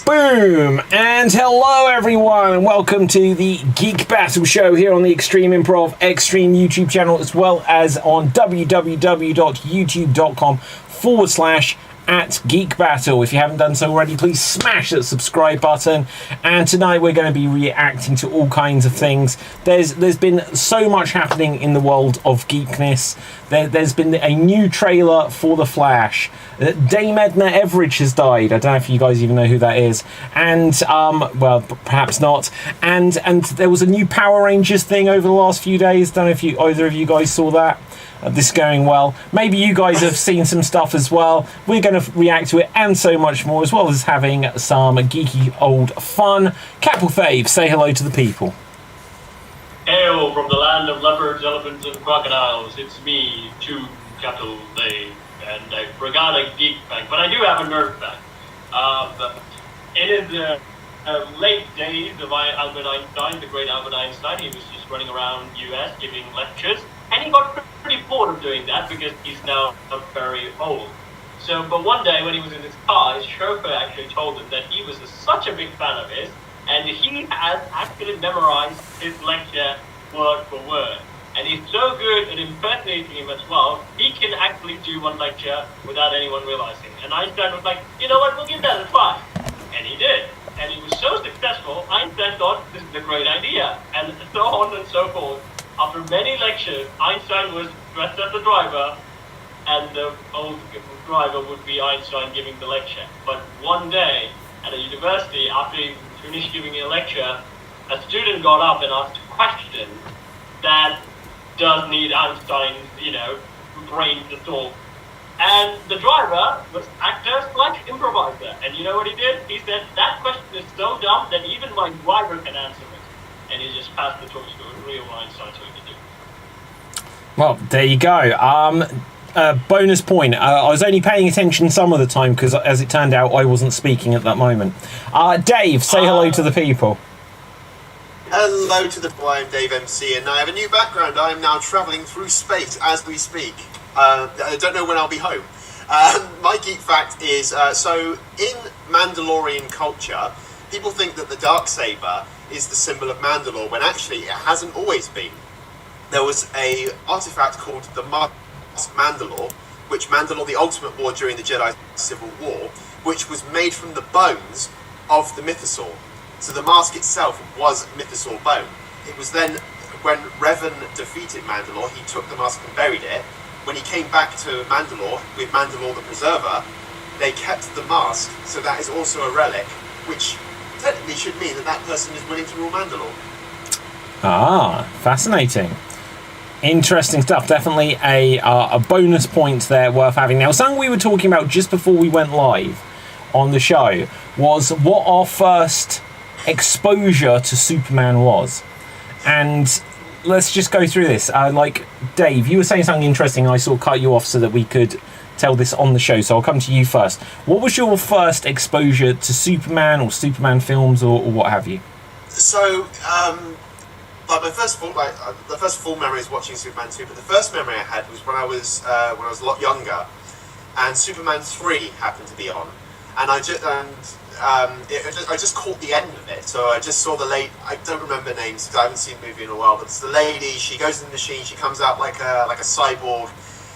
Boom! And hello everyone, and welcome to the Geek Battle Show here on the Extreme Improv Extreme YouTube channel, as well as on www.youtube.com/@Geek Battle. If you haven't done so already, please smash that subscribe button. And tonight we're going to be reacting to all kinds of things. There's been so much happening in the world of geekness. There's been a new trailer for The Flash. Dame Edna Everage has died. I don't know if you guys even know who that is. And, well, perhaps not. And there was a new Power Rangers thing over the last few days. Don't know if either of you guys saw that. This is going well. Maybe you guys have seen some stuff as well. We're going to react to it and so much more, as well as having some geeky old fun. Capital Fave, say hello to the people. Hail from the land of leopards, elephants, and crocodiles. It's me, Two Capital Fave, and I forgot a geek fact, but I do have a nerd fact. It is the late days of Albert Einstein, the great Albert Einstein. He was just running around US giving lectures. And he got pretty bored of doing that because he's now very old. But one day when he was in his car, his chauffeur actually told him that he was such a big fan of his, and he has actually memorized his lecture word for word. And he's so good at impersonating him as well, he can actually do one lecture without anyone realizing. And Einstein was like, you know what, we'll give that a try. And he did. And he was so successful, Einstein thought this is a great idea. And so on and so forth. After many lectures, Einstein was dressed as the driver, and the old driver would be Einstein giving the lecture. But one day, at a university, after he finished giving a lecture, a student got up and asked a question that does need Einstein's, brain to solve. And the driver was actor/improviser. And you know what he did? He said, that question is so dumb that even my driver can answer it. And he just passed the torch to a real Einstein so he could do. Well, there you go. Bonus point. I was only paying attention some of the time because, as it turned out, I wasn't speaking at that moment. Dave, say hello to the people. Hello to the people. I'm Dave MC, and I have a new background. I am now travelling through space as we speak. I don't know when I'll be home. My geek fact is, so in Mandalorian culture, people think that the Darksaber is the symbol of Mandalore, when actually it hasn't always been. There was a artifact called the Mask Mandalore, which Mandalore the Ultimate wore during the Jedi Civil War, which was made from the bones of the mythosaur. So the mask itself was mythosaur bone. It was then, when Revan defeated Mandalore, he took the mask and buried it. When he came back to Mandalore, with Mandalore the Preserver, they kept the mask, so that is also a relic, which technically should mean that person is willing to rule Mandalore. Ah, fascinating. Interesting stuff. Definitely a bonus point there worth having. Now, something we were talking about just before we went live on the show was what our first exposure to Superman was. And let's just go through this. Dave, you were saying something interesting, and I sort of cut you off so that we could tell this on the show, so I'll come to you first. What was your first exposure to Superman or Superman films or what have you? So, the first full memory is watching Superman 2, but the first memory I had was when I was a lot younger, and Superman 3 happened to be on, and I just caught the end of it. So I just saw I don't remember names because I haven't seen the movie in a while, but it's the lady, she goes in the machine, she comes out like a cyborg.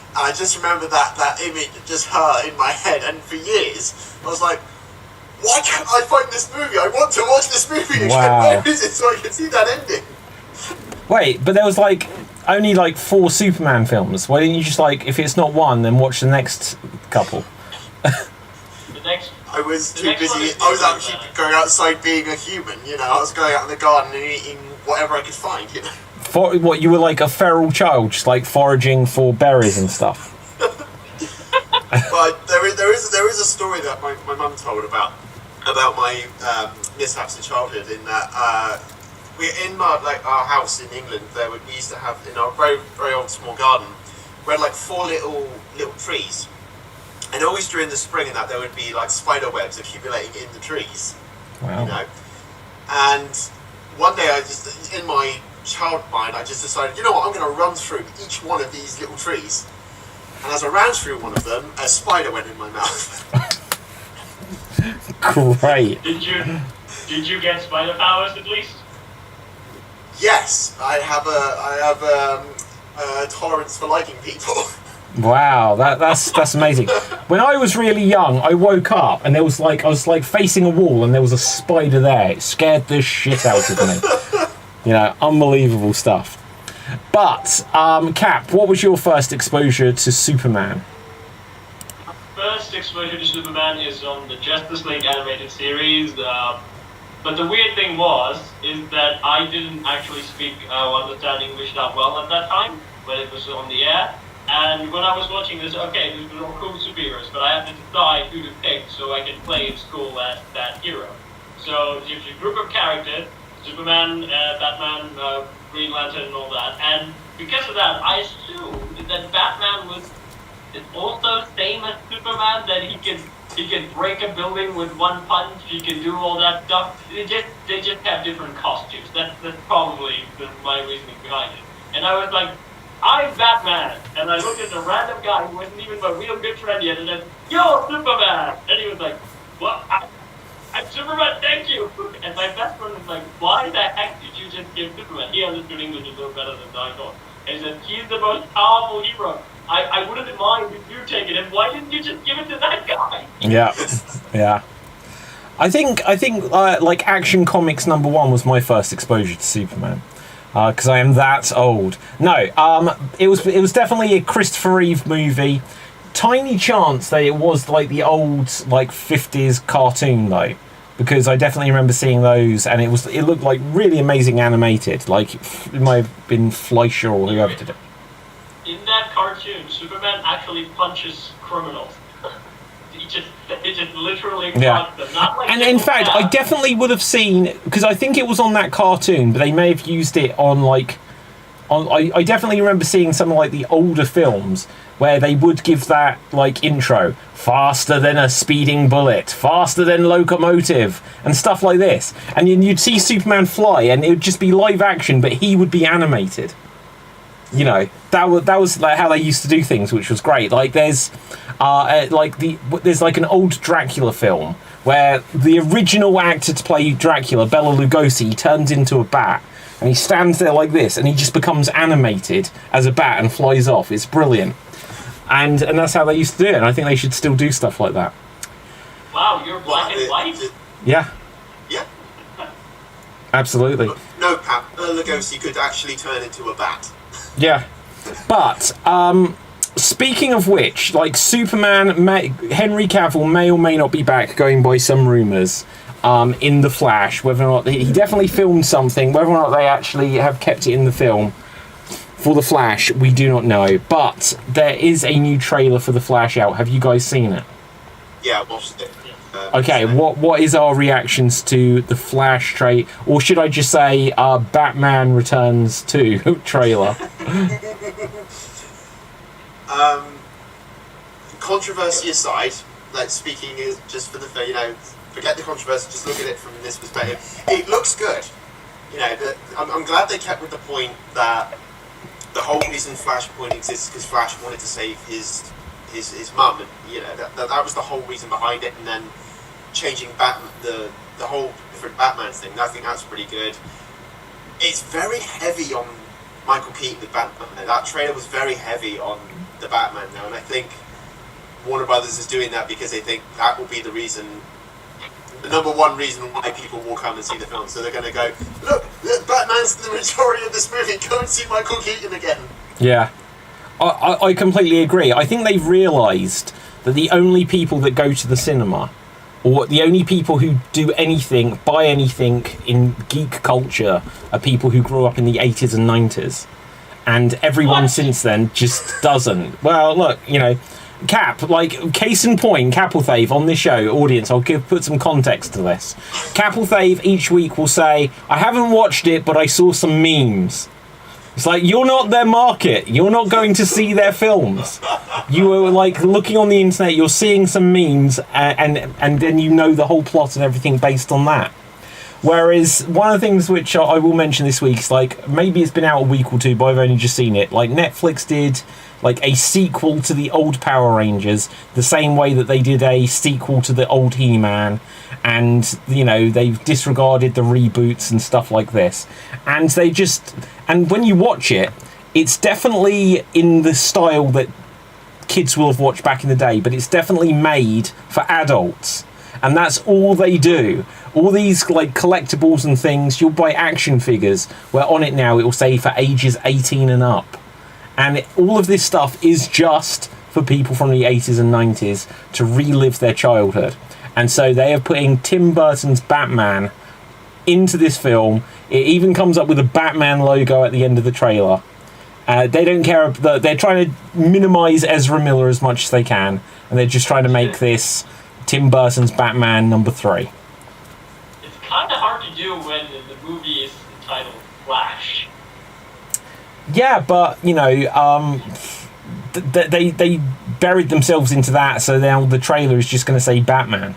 And I just remember that image, just her in my head, and for years I was like, why can't I find this movie? I want to watch this movie again. Wow. Where is it so I can see that ending? Wait, but there was only 4 Superman films. Why didn't you just if it's not one, then watch the next couple? I was too busy. I was actually going outside being a human, I was going out in the garden and eating whatever I could find, What, you were like a feral child, just foraging for berries and stuff? Well, there is a story that my mum told about my mishaps in childhood. In that in our house in England, we used to have in our very very old small garden, we had 4 little trees, and always during the spring and that there would be spider webs accumulating in the trees. Wow. And one day I just, in my child mind, I just decided, you know what, I'm going to run through each one of these little trees. And as I ran through one of them, a spider went in my mouth. Great. Did you get spider powers at least? Yes, I have a tolerance for liking people. Wow, that's amazing. When I was really young, I woke up and I was like facing a wall and there was a spider there. It scared the shit out of me. You know, unbelievable stuff. But Cap, what was your first exposure to Superman? First exposure to Superman is on the Justice League animated series. But the weird thing is that I didn't actually speak or understand English that well at that time when it was on the air. And when I was watching this, okay, these were all cool superheroes, but I had to decide who to pick so I could play in school as that hero. So there's a group of characters, Superman, Batman, Green Lantern, and all that. And because of that, I assumed that Batman was also same as Superman, that he can break a building with one punch, he can do all that stuff. They just have different costumes. That's probably my reasoning behind it. And I was like, I'm Batman, and I looked at a random guy who wasn't even my real good friend yet, and said, "Yo, Superman!" And he was like, "What? I'm Superman, thank you!" And my best friend was like, "Why the heck did you just give Superman?" He understood English a little better than I thought. And he said, "He's the most powerful hero. I wouldn't mind if you take it, and why didn't you just give it to that guy?" Yeah, yeah. I think like Action Comics #1 was my first exposure to Superman. Because I am that old. No, it was definitely a Christopher Reeve movie. Tiny chance that it was like the old like 50s cartoon though, because I definitely remember seeing those, and it looked like really amazing animated. Like it might have been Fleischer or whoever did it. In that cartoon, Superman actually punches criminals. He just literally punches them. Not like and in fact, I definitely would have seen, because I think it was on that cartoon, but they may have used it on I definitely remember seeing some of like the older films where they would give that like intro, faster than a speeding bullet, faster than locomotive, and stuff like this. And you'd see Superman fly, and it would just be live action, but he would be animated. You know, that was like how they used to do things, which was great. Like there's like an old Dracula film where the original actor to play Dracula, Bela Lugosi, turns into a bat, and he stands there like this, and he just becomes animated as a bat and flies off. It's brilliant, and that's how they used to do it. And I think they should still do stuff like that. Wow, you're black and white. Yeah. Yeah. Absolutely. No, Pat. Bela Lugosi could actually turn into a bat. Yeah, but speaking of which, like Superman, Henry Cavill may or may not be back, going by some rumours, in The Flash. Whether or not he definitely filmed something, whether or not they actually have kept it in the film for The Flash, we do not know. But there is a new trailer for The Flash out. Have you guys seen it? Yeah, I watched it. Okay, what is our reactions to the Flash trailer, or should I just say Batman Returns 2 trailer? Controversy aside, like speaking is just for the forget the controversy. Just look at it from this perspective. It looks good. You know, I'm glad they kept with the point that the whole reason Flashpoint exists is because Flash wanted to save his mum, and you know that was the whole reason behind it, and then changing the whole different Batman thing. I think that's pretty good. It's very heavy on Michael Keaton, the Batman. That trailer was very heavy on the Batman now, and I think Warner Brothers is doing that because they think that will be the reason, the number one reason why people will come and see the film. So they're going to go, look, Batman's the majority of this movie. Go and see Michael Keaton again. Yeah. I completely agree. I think they've realised that the only people that go to the cinema, or the only people who do anything, buy anything in geek culture, are people who grew up in the 80s and 90s. And everyone since then just doesn't. Well, look, you know, Cap, like, case in point, Capelthave on this show, audience, I'll put some context to this. Capelthave each week will say, I haven't watched it, but I saw some memes. It's like, you're not their market. You're not going to see their films. You are like looking on the internet, you're seeing some memes, and then you know the whole plot and everything based on that. Whereas one of the things which I will mention this week is like maybe it's been out a week or two, but I've only just seen it. Like Netflix did like a sequel to the old Power Rangers, the same way that they did a sequel to the old He-Man, and you know they've disregarded the reboots and stuff like this. And when you watch it, it's definitely in the style that kids will have watched back in the day, but it's definitely made for adults. And that's all they do. All these like collectibles and things, you'll buy action figures where on it now it will say for ages 18 and up. And all of this stuff is just for people from the 80s and 90s to relive their childhood. And so they are putting Tim Burton's Batman into this film. It even comes up with a Batman logo at the end of the trailer. They don't care. They're trying to minimise Ezra Miller as much as they can. And they're just trying to make this Tim Burton's Batman #3. It's kind of hard to do when the movie is entitled Flash. Yeah, but you know, they buried themselves into that, so now the trailer is just going to say Batman.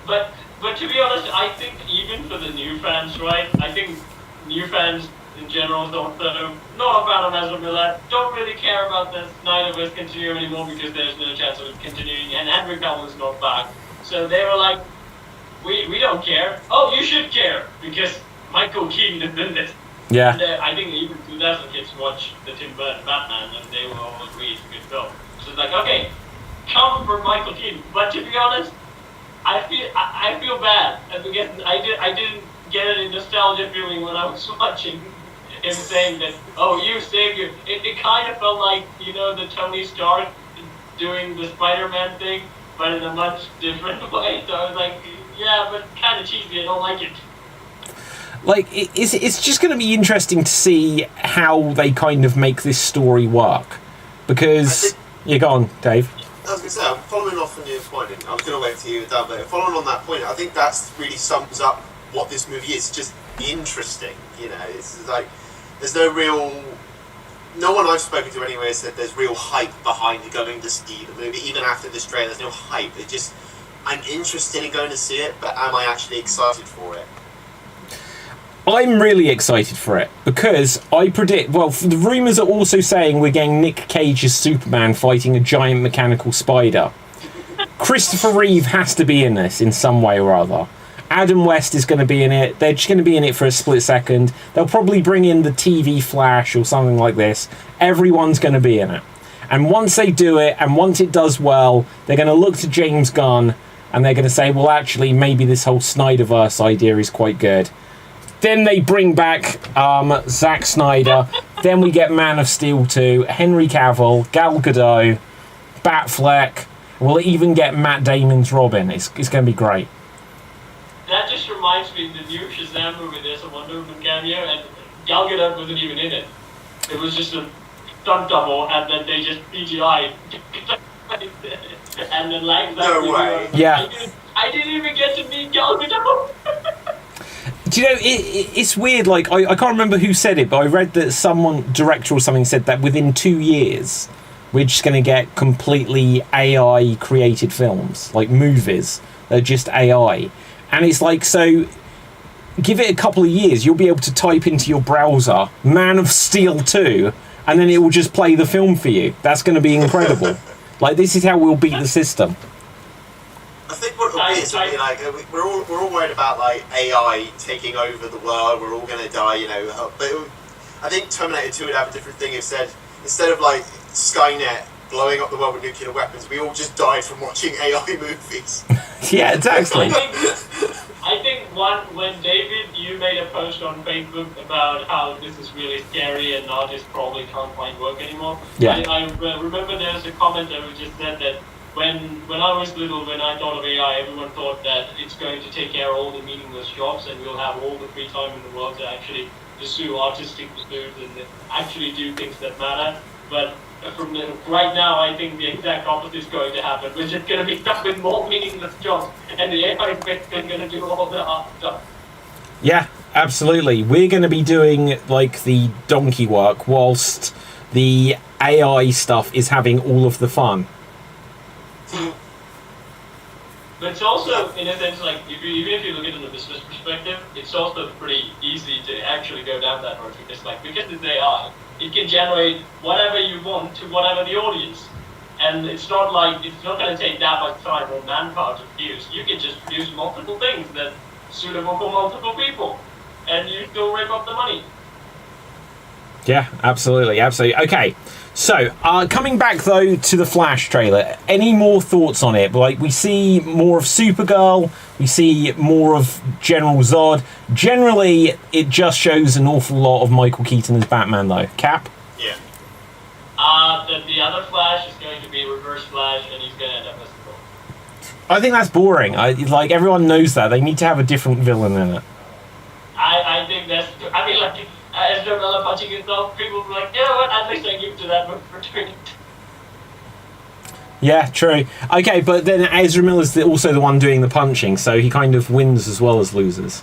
But to be honest, I think even for the new fans, right? I think new fans in general don't not a fan of Ezra Miller, don't really care about the Snyderverse continuing anymore because there's no chance of it continuing, and Henry Cavill is not back. So they were like, we don't care. Oh, you should care because Michael Keaton is in this. Yeah. And I think even 2000 kids watch the Tim Burton Batman and they will all agree it's a good film. So it's like, okay, come for Michael Keaton. But to be honest, I feel bad because I didn't get any nostalgia feeling when I was watching him saying that, oh, you saved you. It kind of felt like, you know, the Tony Stark doing the Spider-Man thing, but in a much different way. So I was like, yeah, but kind of cheesy. I don't like it. Like, it's just going to be interesting to see how they kind of make this story work. Because... Yeah, go on, Dave. I was going to say, I'm following off on your point, I was going to wait till you were done, but following on that point, I think that really sums up what this movie is. It's just interesting, you know. It's like, there's no real... No one I've spoken to anyway said there's real hype behind going to see the movie. Even after this trailer, there's no hype. It just... I'm interested in going to see it, but am I actually excited for it? I'm really excited for it because I predict... Well, the rumours are also saying we're getting Nick Cage's Superman fighting a giant mechanical spider. Christopher Reeve has to be in this in some way or other. Adam West is going to be in it. They're just going to be in it for a split second. They'll probably bring in the TV Flash or something like this. Everyone's going to be in it. And once they do it, and once it does well, they're going to look to James Gunn and they're going to say, well, actually, maybe this whole Snyderverse idea is quite good. Then they bring back Zack Snyder. Then we get Man of Steel 2, Henry Cavill, Gal Gadot, Batfleck. We'll even get Matt Damon's Robin. It's going to be great. That just reminds me of the new Shazam movie. There's a Wonder Woman cameo, and Gal Gadot wasn't even in it. It was just a stunt double, and then they just CGI'd. And then like that. No way. Yeah. I didn't even get to meet Gal Gadot. Do you know, it's weird, like, I can't remember who said it, but I read that someone, director or something, said that within 2 years, we're just going to get completely AI-created films, like movies, that are just AI. And it's like, so, give it a couple of years, you'll be able to type into your browser, Man of Steel 2, and then it will just play the film for you. That's going to be incredible. Like, this is how we'll beat the system. I think what it'll be is like we're all worried about like AI taking over the world. We're all going to die, you know. But I think Terminator 2 would have a different thing. It said instead of like Skynet blowing up the world with nuclear weapons, we all just died from watching AI movies. Yeah, exactly. I think when David, you made a post on Facebook about how this is really scary and artists probably can't find work anymore. Yeah. I remember there was a comment that was just said that. When I was little, when I thought of AI, everyone thought that it's going to take care of all the meaningless jobs and we'll have all the free time in the world to actually pursue artistic pursuits and actually do things that matter. But right now, I think the exact opposite is going to happen. We're just going to be stuck with more meaningless jobs and the AI is basically going to do all the art stuff. Yeah, absolutely. We're going to be doing like the donkey work whilst the AI stuff is having all of the fun. But it's also, in a sense, like, even if you look at it in a business perspective, it's also pretty easy to actually go down that road. Because it's AI, it can generate whatever you want to whatever the audience. And it's not going to take that much time or manpower to produce. You can just produce multiple things that are suitable for multiple people. And you still rake up the money. Yeah, absolutely. Okay, so coming back though to the Flash trailer, any more thoughts on it? Like, we see more of Supergirl, we see more of General Zod. Generally, it just shows an awful lot of Michael Keaton as Batman though. Cap? Yeah. The other Flash is going to be Reverse Flash, and he's going to end up as the villain. I think that's boring. Like, everyone knows that. They need to have a different villain in it. I think that's... I mean, like, as Novella punching himself, people will be like, you know what, at least I give to that book for doing it. Yeah, true. Okay, but then Ezra Miller's also the one doing the punching, so he kind of wins as well as loses.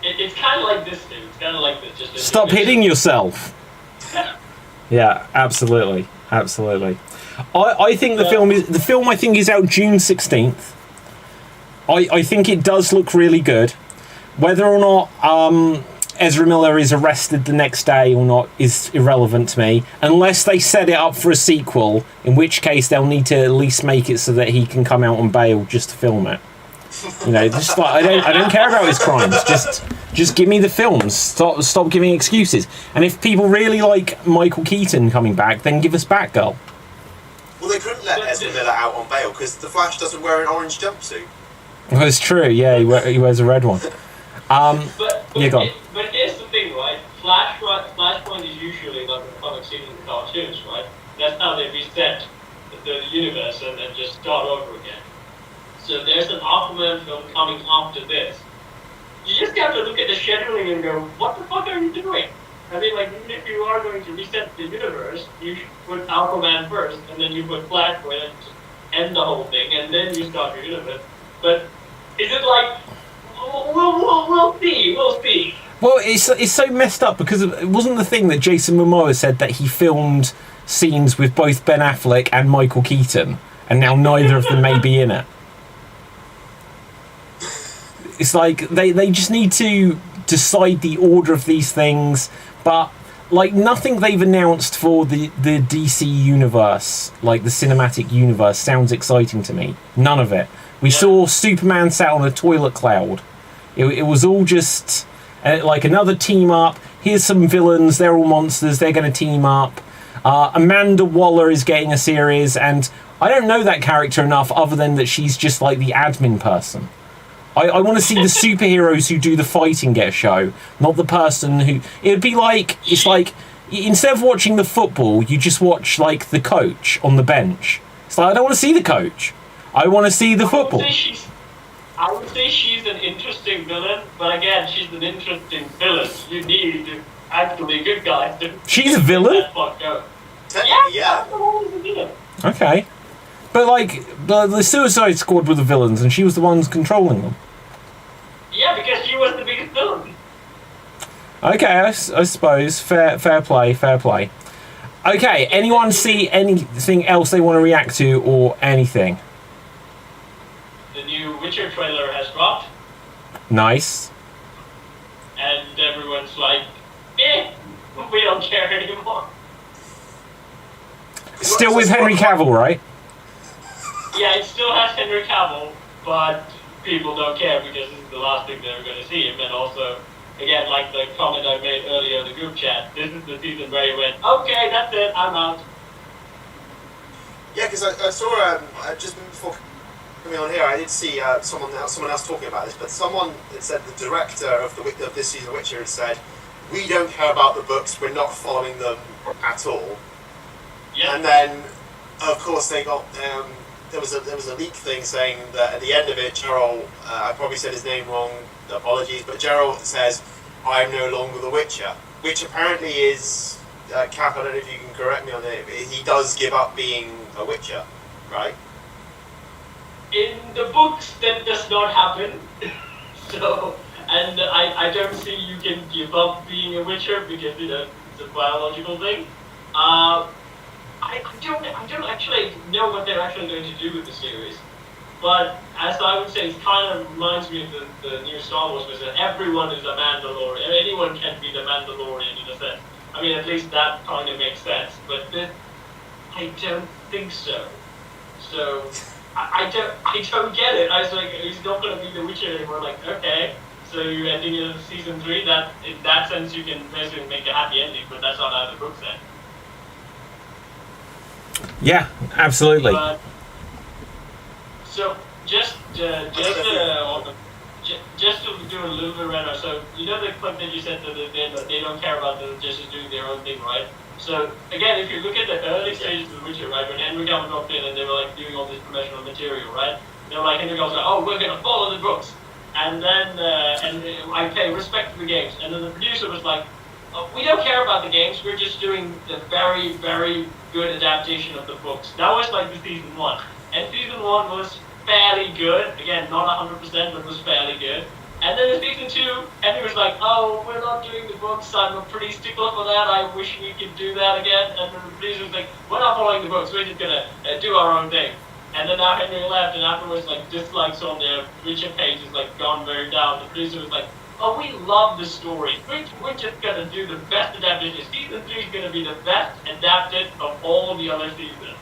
It's kind of like this thing. It's kind of like this. Just Stop hitting yourself. Yeah, absolutely. I think the film I think is out June 16th. I think it does look really good. Whether or not Ezra Miller is arrested the next day or not is irrelevant to me, unless they set it up for a sequel, in which case they'll need to at least make it so that he can come out on bail just to film it. You know, just like I don't care about his crimes. Just give me the films. Stop giving excuses. And if people really like Michael Keaton coming back, then give us Batgirl. Well, they couldn't let Ezra Miller out on bail because the Flash doesn't wear an orange jumpsuit. Well, it's true. Yeah, he wears a red one. But yeah, go on. But here's the thing, right? Flashpoint is usually like a comic scene in the cartoons, right? That's how they reset the universe and just start over again. So there's an Aquaman film coming after this. You just have to look at the scheduling and go, what the fuck are you doing? I mean, like, even if you are going to reset the universe, you should put Aquaman first, and then you put Flashpoint and just end the whole thing, and then you start your universe. But is it like, we'll see. Well, it's so messed up because it wasn't the thing that Jason Momoa said that he filmed scenes with both Ben Affleck and Michael Keaton, and now neither of them may be in it. It's like they just need to decide the order of these things, but like nothing they've announced for the DC universe, like the cinematic universe, sounds exciting to me. None of it. We saw Superman sat on a toilet cloud. It was all just like another team up. Here's some villains. They're all monsters. They're going to team up. Amanda Waller is getting a series, and I don't know that character enough other than that she's just like the admin person. I want to see the superheroes who do the fighting get a show, not the person who... It would be like... It's like, instead of watching the football, you just watch, like, the coach on the bench. It's like, I don't want to see the coach. I want to see the football. I would say she's an interesting villain, but again, she's an interesting villain. You need actually good guys to... She's a villain? Yeah. Okay. But, like, the Suicide Squad were the villains, and she was the ones controlling them. Yeah, because she was the biggest villain. Okay, I suppose. Fair play. Okay, anyone see anything else they want to react to or anything? The new Witcher trailer has dropped. Nice. And everyone's like, we don't care anymore. Still with Henry Cavill, right? Yeah, it still has Henry Cavill, but people don't care because this is the last thing they're going to see him. And also, again, like the comment I made earlier in the group chat, this is the season where he went, okay, that's it, I'm out. Yeah, because I saw, just before coming on here, I did see someone else talking about this, but someone had said the director of this season of Witcher had said, we don't care about the books, we're not following them at all. Yeah. And then, of course, they got... There was a leak thing saying that at the end of it, Geralt, I probably said his name wrong, apologies, but Geralt says, I'm no longer the Witcher, which apparently is, Cap, I don't know if you can correct me on it, he does give up being a Witcher, right? In the books, that does not happen, so, and I don't see you can give up being a Witcher because, it's a biological thing. I don't actually know what they're actually going to do with the series. But as I would say, it kind of reminds me of the new Star Wars, which is that everyone is a Mandalorian. Anyone can be the Mandalorian in a sense. I mean, at least that kind of makes sense. But I don't think so. So I don't get it. I was like, he's not going to be the Witcher anymore. Like, okay, so you're ending in season 3. That in that sense you can basically make a happy ending, but that's not how the book said. Yeah, absolutely. So just to do a little bit around, so you know the clip that you said that they don't care about the just doing their own thing, right? So again, if you look at the early stages of The Witcher, right, when Henry Cavill dropped in and they were like doing all this promotional material, right? They were like, Henry Cavill's like, oh, we're gonna follow the books, and then I pay respect to the games, and then the producer was like, oh, we don't care about the games, we're just doing the very, very good adaptation of the books. That was like the season 1, and season 1 was fairly good. Again, not 100%, but was fairly good. And then in season 2, Henry was like, oh, we're not doing the books, I'm a pretty stickler for that, I wish we could do that again. And then the producer was like, we're not following the books, we're just gonna do our own thing. And then now Henry left, and afterwards, like, dislikes on their Witcher page is like gone very down. The producer was like, oh, we love the story, we're just gonna do the best adaptation. Season 3 is gonna be the best adapted of all the other seasons.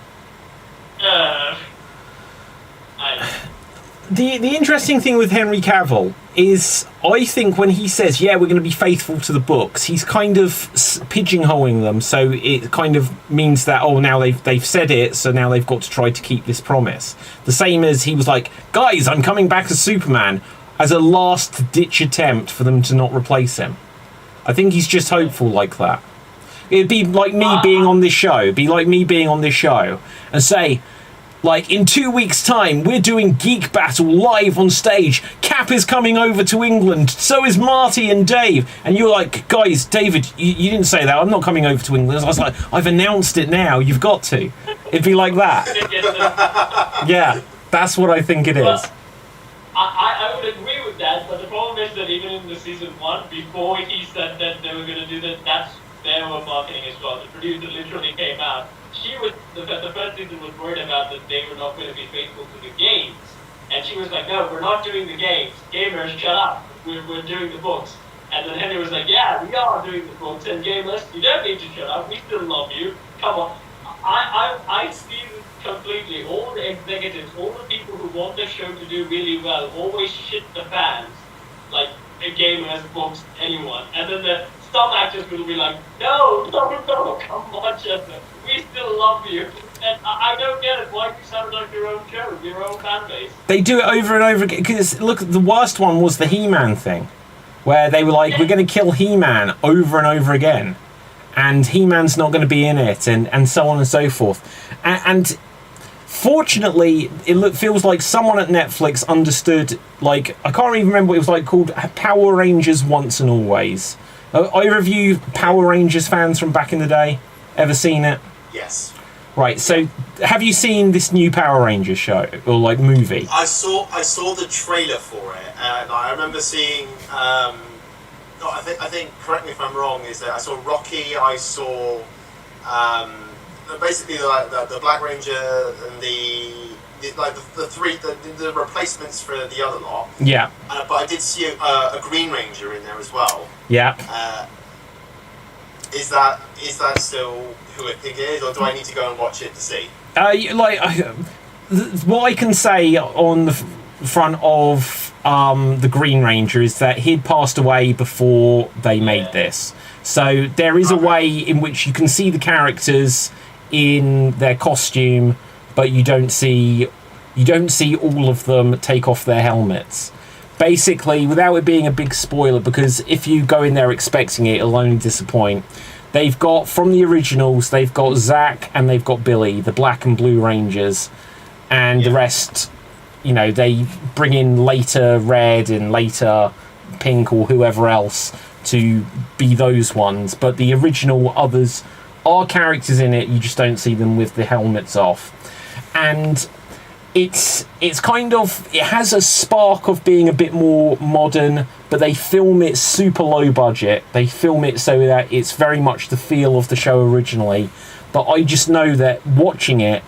The interesting thing with Henry Cavill is, I think when he says, yeah, we're going to be faithful to the books, he's kind of pigeonholing them, so it kind of means that, oh, now they've said it, so now they've got to try to keep this promise. The same as he was like, guys, I'm coming back as Superman, as a last-ditch attempt for them to not replace him. I think he's just hopeful like that. It'd be like me being on this show. It'd be like me being on this show and say, like, in 2 weeks' time, we're doing Geek Battle live on stage. Cap is coming over to England. So is Marty and Dave. And you're like, guys, David, you didn't say that. I'm not coming over to England. I was like, I've announced it now. You've got to. It'd be like that. Yeah, that's what I think it is. I would agree with that, but the problem is that even in the season 1, before he said that they were going to do that, that's their marketing as well. The producer literally came out. She was the first season was worried about that they were not going to be faithful to the games, and she was like, "No, we're not doing the games. Gamers, shut up. We're doing the books." And then Henry was like, "Yeah, we are doing the books, and gamers, you don't need to shut up. We still love you. Come on." I see this completely. All the executives, all the people who want the show to do really well, always shit the fans, like the gamers, books, anyone, and then some actors will be like, no, come on, Chester. We still love you. And I don't get it. Why do you sabotage your own show, your own fan base? They do it over and over again. Because, look, the worst one was the He-Man thing. Where they were like, we're going to kill He-Man over and over again. And He-Man's not going to be in it. And so on and so forth. And fortunately, it feels like someone at Netflix understood, like, I can't even remember what it was like, called Power Rangers Once and Always. Are either of you Power Rangers fans from back in the day? Ever seen it? Yes. Right, so have you seen this new Power Rangers show, or like movie? I saw the trailer for it, and I remember seeing, I think, correct me if I'm wrong, is that I saw Rocky, I saw basically the Black Ranger and the replacements for the other lot. Yeah. But I did see a Green Ranger in there as well. Yeah. Is that still who I think it is, or do I need to go and watch it to see? What I can say on the front of the Green Ranger is that he'd passed away before they made this. So there is a way in which you can see the characters in their costume, but you don't see all of them take off their helmets. Basically, without it being a big spoiler, because if you go in there expecting it, it'll only disappoint. They've got, from the originals, they've got Zack and they've got Billy, the Black and Blue Rangers, and the rest, you know, they bring in later Red and later Pink or whoever else to be those ones. But the original others are characters in it, you just don't see them with the helmets off. And it's kind of, it has a spark of being a bit more modern, but they film it super low budget. They film it so that it's very much the feel of the show originally. But I just know that watching it,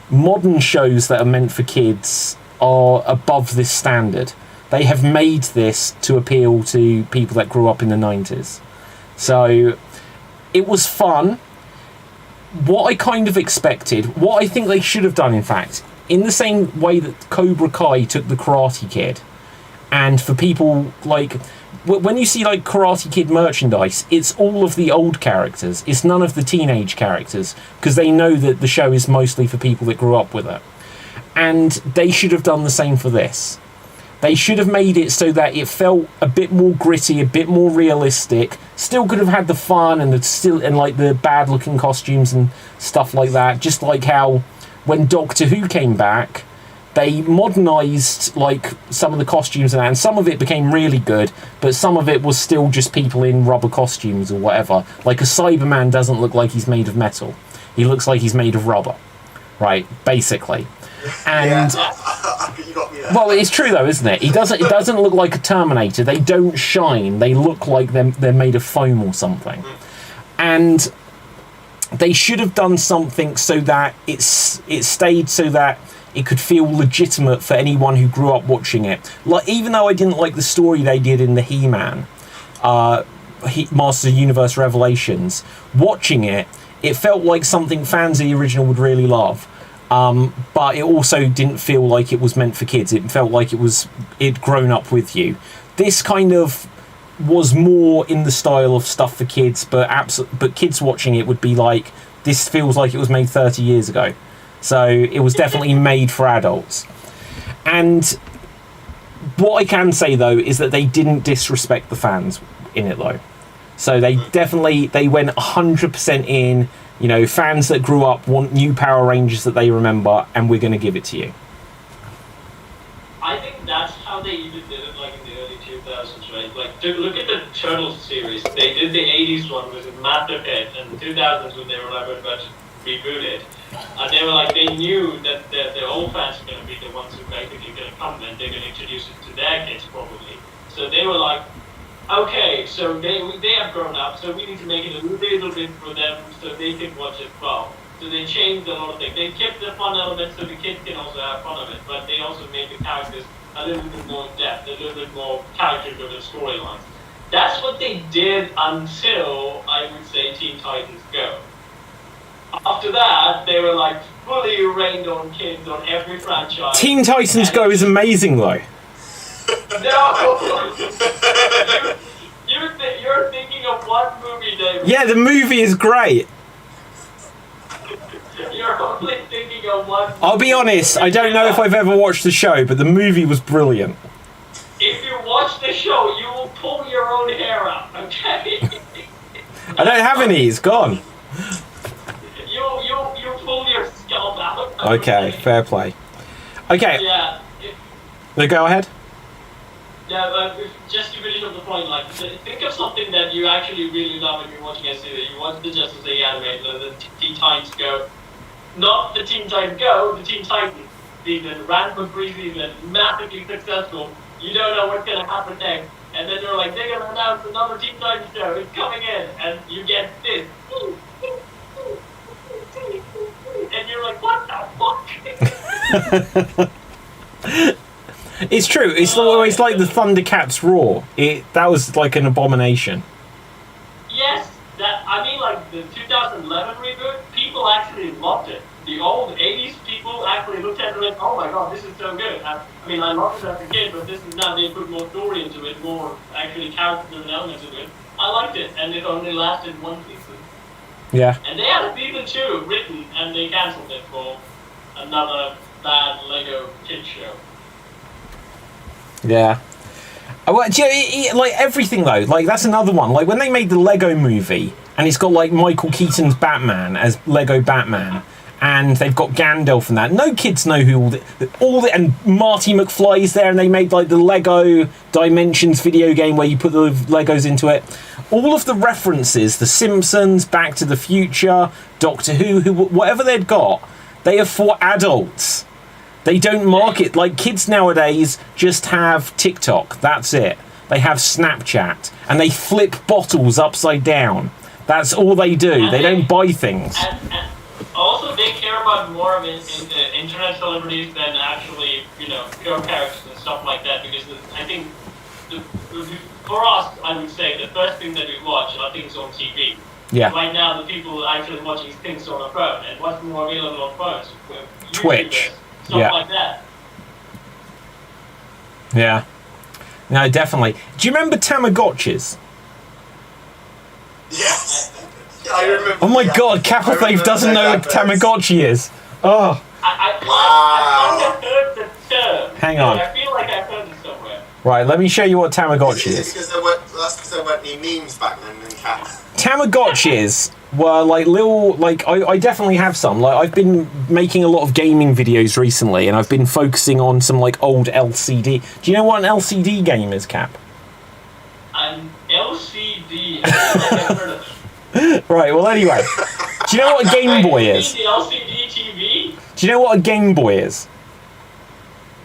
modern shows that are meant for kids are above this standard. They have made this to appeal to people that grew up in the 90s. So it was fun. What I kind of expected, what I think they should have done, in fact, in the same way that Cobra Kai took the Karate Kid, and for people like, when you see like Karate Kid merchandise, it's all of the old characters. It's none of the teenage characters, because they know that the show is mostly for people that grew up with it. And they should have done the same for this. They should have made it so that it felt a bit more gritty, a bit more realistic. Still could have had the fun and like the bad looking costumes and stuff like that. Just like how when Doctor Who came back, they modernised like some of the costumes and some of it became really good, but some of it was still just people in rubber costumes or whatever. Like a Cyberman doesn't look like he's made of metal. He looks like he's made of rubber, right? Basically. And you got me there. well, it's true though, isn't it? It doesn't look like a Terminator. They don't shine. They look like they're made of foam or something. And they should have done something so that it stayed so that it could feel legitimate for anyone who grew up watching it. Like, even though I didn't like the story they did in the He-Man, Masters of the Universe Revelations, watching it felt like something fans of the original would really love. But it also didn't feel like it was meant for kids. It felt like it'd grown up with you. This kind of was more in the style of stuff for kids, but kids watching it would be like, this feels like it was made 30 years ago. So it was definitely made for adults. And what I can say though is that they didn't disrespect the fans in it though. So they went 100% in. You know, fans that grew up want new Power Rangers that they remember, and we're going to give it to you. I think that's how they even did it, like in the early 2000s, right? Like, look at the Turtles series. They did the 80s one, was a massive hit, and the 2000s when they were like about to reboot it. And they were like, they knew that the old fans were going to be the ones who basically going to come and they're going to introduce it to their kids probably. So they were like, okay, so they have grown up, so we need to make it a little bit for them so they can watch it well. So they changed a lot of things. They kept the fun element so the kids can also have fun of it, but they also made the characters a little bit more in depth, a little bit more character-driven storylines. That's what they did until, I would say, Teen Titans Go. After that, they were like fully rained on kids on every franchise. Teen Titans Go is amazing though. No! You're thinking of one movie, David. Yeah, the movie is great. You're only thinking of one movie. I'll be honest, I don't know if I've ever watched the show, but the movie was brilliant. If you watch the show, you will pull your own hair out, okay? I don't have any, it's gone. You pull your scalp out. Okay, fair play. Okay, Yeah. go ahead. Yeah, just to finish up the point, like, think of something that you actually really love when you're watching a series. You watch the Justice League anime, the Teen Titans Go. Not the Teen Titans Go, the Teen Titans season, ran for 3 seasons, massively successful. You don't know what's going to happen next. And then they're like, they're going to announce another Teen Titans show, it's coming in. And you get this. And you're like, what the fuck? It's true. It's always like the Thundercats Roar. That was like an abomination. Yes, I mean, like the 2011 reboot, people actually loved it. The old 80s people actually looked at it and went, oh my god, this is so good. I mean, I loved it as a kid, but this is now they put more story into it, more actually character-driven elements into it. I liked it, and it only lasted 1 season. Yeah. And they had a season 2 written, and they cancelled it for another bad Lego kid show. Yeah. Well, like everything though, like that's another one. Like when they made the Lego movie, and it's got like Michael Keaton's Batman as Lego Batman, and they've got Gandalf and that. No kids know who all the and Marty McFly's there, and they made like the Lego Dimensions video game where you put the Legos into it. All of the references, The Simpsons, Back to the Future, Doctor Who, whatever they'd got, they are for adults. They don't market, like kids nowadays just have TikTok, that's it. They have Snapchat, and they flip bottles upside down. That's all they do. They don't buy things. And also they care about more of in the internet celebrities than actually, pure characters and stuff like that. Because I think for us, I would say the first thing that we watch are things on TV. Yeah. Right now, the people actually watching things on a phone, and what's more available on phones? Twitch. Stuff like that. Yeah. No, definitely. Do you remember Tamagotchis? Yes. I remember. Oh my God, Kappathave doesn't know what Tamagotchi is. Oh. I kind of heard the term. Hang on. I feel like I've heard it somewhere. Right, let me show you what Tamagotchi Is is. it because there weren't any memes back then in Cat? Tamagotchis were like little, I definitely have some. Like, I've been making a lot of gaming videos recently, and I've been focusing on some like old LCD. Do you know what an LCD game is, Cap? An LCD. I've heard of it. Right, well anyway. Do you know what a Game Boy is? The LCD TV? Do you know what a Game Boy is?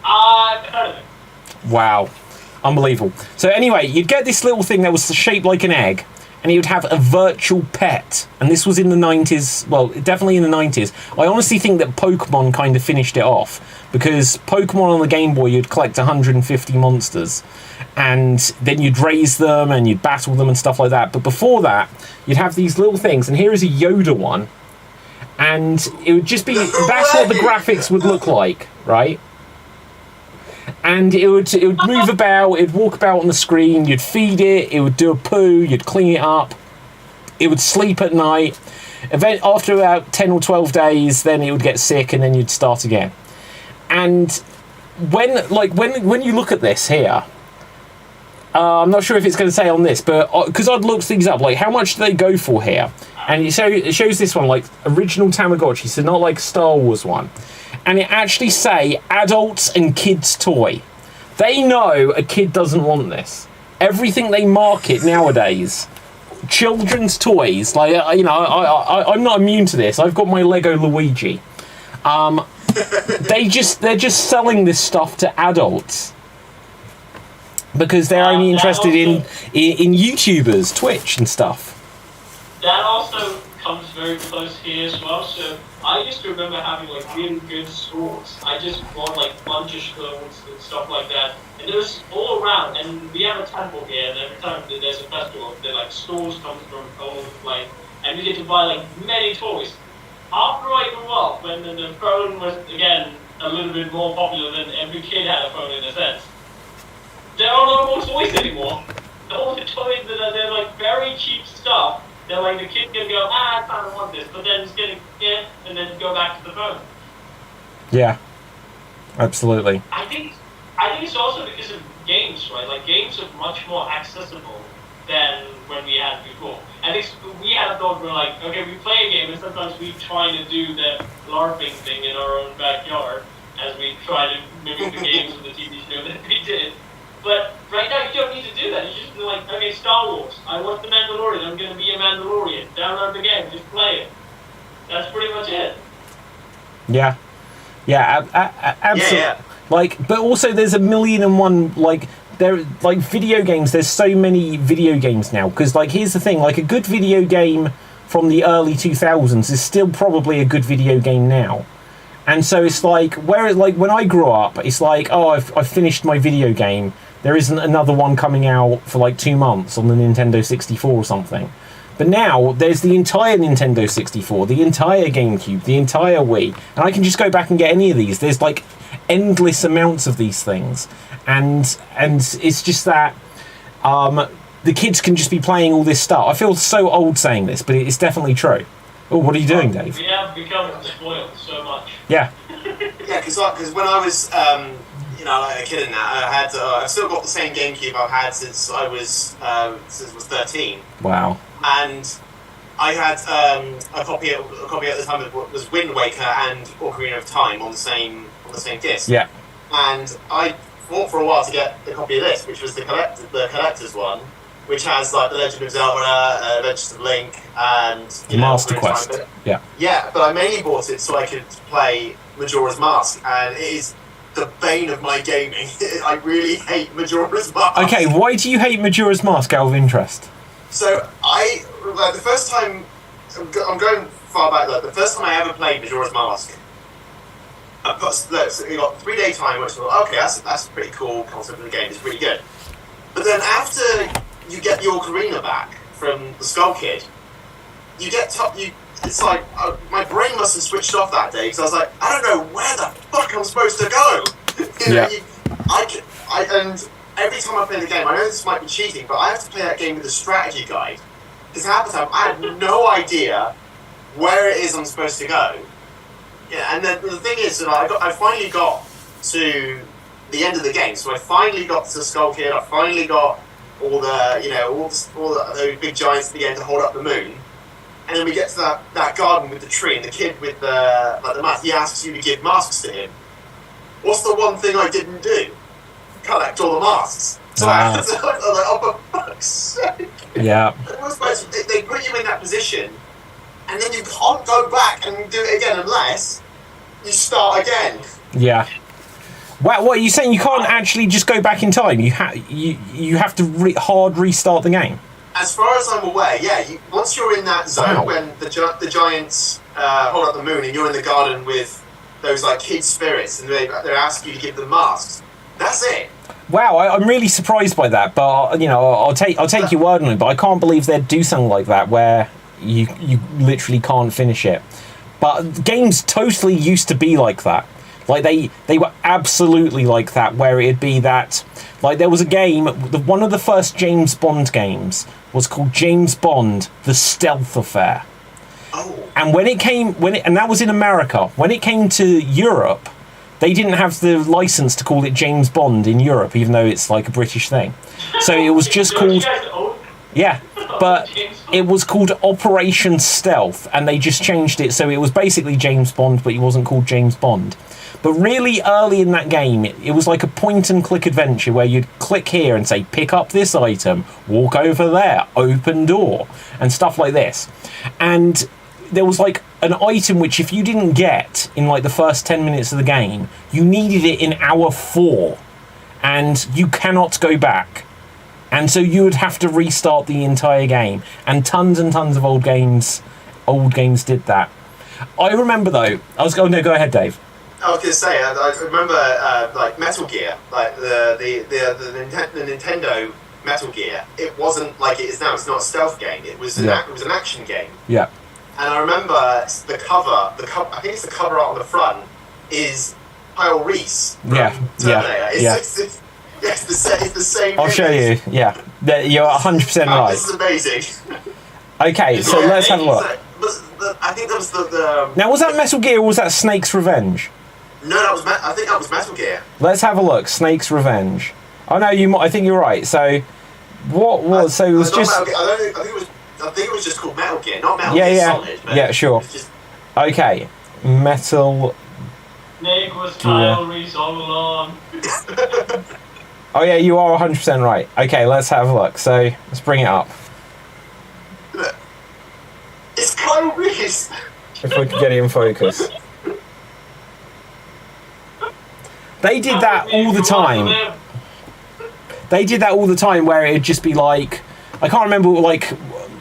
I've heard of it. Wow. Unbelievable. So anyway, you'd get this little thing that was shaped like an egg, and you'd have a virtual pet. And this was in the 90s, well, definitely in the 90s. I honestly think that Pokemon kind of finished it off, because Pokemon on the Game Boy, you'd collect 150 monsters, and then you'd raise them, and you'd battle them and stuff like that. But before that, you'd have these little things, and here is a Yoda one, and it would just be, that's what the graphics would look like, right? And it would move about, it'd walk about on the screen, you'd feed it, it would do a poo, you'd clean it up, it would sleep at night. After about 10 or 12 days, then it would get sick, and then you'd start again. And when you look at this here, I'm not sure if it's going to say on this, but because I'd looked things up, like how much do they go for here? And it shows this one, like original Tamagotchi, so not like Star Wars one. And it actually say adults and kids toy. They know a kid doesn't want this. Everything they market nowadays, children's toys, like I'm not immune to this. I've got my Lego Luigi. They're just selling this stuff to adults because they're only interested in YouTubers, Twitch and stuff. That also comes very close here as well. So I used to remember having like really good stores. I just bought like a bunch of clothes and stuff like that. And it was all around. And we have a temple here, and every time that there's a festival, there like stores come from all over the place. And we get to buy like many toys. After I grew up, when the phone was again a little bit more popular than every kid had a phone in a sense, there are no more toys anymore. All the toys that they're like very cheap stuff. They're like the kid can go, I kind of want this, but then it's gonna get and then go back to the phone. Yeah, absolutely. I think it's also because of games, right? Like games are much more accessible than when we had before. I think we had a thought we're like, okay, we play a game, and sometimes we try to do the LARPing thing in our own backyard as we try to mimic the games of the TV show that we did. But right now, you don't need to do that. You just be like, okay, Star Wars. I want the Mandalorian. I'm going to be a Mandalorian. Download the game. Just play it. That's pretty much it. Yeah. Yeah, absolutely. Yeah. Like, but also there's a million and one, like, video games. There's so many video games now. Because, like, here's the thing. Like, a good video game from the early 2000s is still probably a good video game now. And so it's like, when I grew up, it's like, oh, I've finished my video game. There isn't another one coming out for like 2 months on the Nintendo 64 or something. But now there's the entire Nintendo 64, the entire GameCube, the entire Wii, and I can just go back and get any of these. There's like endless amounts of these things, and it's just that the kids can just be playing all this stuff. I feel so old saying this, but it's definitely true. Oh, what are you doing, Dave? We have become spoiled so much. Yeah. Yeah, because when I was like a kid and that, I've still got the same GameCube I've had since I was 13. Wow. And I had a copy at the time that was Wind Waker and Ocarina of Time on the same disc. Yeah. And I fought for a while to get the copy of this, which was the collector's one, which has like the Legend of Zelda, Adventures of Link, and Master Quest. Yeah. Yeah, but I mainly bought it so I could play Majora's Mask, and it is the bane of my gaming. I really hate Majora's Mask. Okay, why do you hate Majora's Mask out of interest? So the first time I'm going far back. Look, the first time I ever played Majora's Mask, I've got, look, you got 3 day time, which okay, that's a pretty cool concept of the game. It's pretty good. But then after you get the Ocarina back from the Skull Kid, you get it's like my brain must have switched off that day because I was like, I don't know where the fuck I'm supposed to go. And every time I play the game, I know this might be cheating, but I have to play that game with a strategy guide because half the time I have no idea where it is I'm supposed to go. Yeah, and then the thing is that I finally got to the end of the game, so I finally got to Skull Kid. I finally got all the big giants at the end to hold up the moon. And then we get to that garden with the tree, and the kid with the mask, he asks you to give masks to him. What's the one thing I didn't do? Collect all the masks. So I was like, oh, for fuck's sake. Yeah. They put you in that position, and then you can't go back and do it again unless you start again. Yeah. What are you saying? You can't actually just go back in time. You have to hard restart the game. As far as I'm aware, yeah. Once you're in that zone when the giants hold up the moon and you're in the garden with those like kid spirits and they're asking you to give them masks, that's it. Wow, I'm really surprised by that. But I'll take your word on it. But I can't believe they'd do something like that where you literally can't finish it. But games totally used to be like that. Like they were absolutely like that, where it'd be that, like there was a game, one of the first James Bond games was called James Bond: The Stealth Affair. Oh. And and that was in America. When it came to Europe, they didn't have the license to call it James Bond in Europe, even though it's like a British thing. So it was just called, yeah, but it was called Operation Stealth, and they just changed it, so it was basically James Bond, but it wasn't called James Bond. But really early in that game, it was like a point-and-click adventure where you'd click here and say, pick up this item, walk over there, open door, and stuff like this. And there was like an item which if you didn't get in like the first 10 minutes of the game, you needed it in hour 4, and you cannot go back. And so you would have to restart the entire game. And tons of old games did that. I remember though, no, go ahead, Dave. I was going to say, I remember like Metal Gear, like the Nintendo Metal Gear. It wasn't like it is now. It's not a stealth game. It was an action game. Yeah. And I remember the cover. I think it's the cover art on the front is Kyle Reese. Yeah. It's the same. I'll show you. Yeah, you're 100% right. This is amazing. Okay, so let's have a look. I think that was the. Now, was that Metal Gear or was that Snake's Revenge? No, I think that was Metal Gear. Let's have a look. Snake's Revenge. Oh no, I think you're right. So, what was? So it was just. I think it was just called Metal Gear, not Metal Gear Solid. Yeah, sure. Okay, Metal. Snake was Kyle Reese all along. Oh yeah, you are 100% right. Okay, let's have a look. So let's bring it up. Look. It's Kyle Reese. If we can get it in focus. They did that all the time. They did that all the time where it'd just be like, I can't remember, like,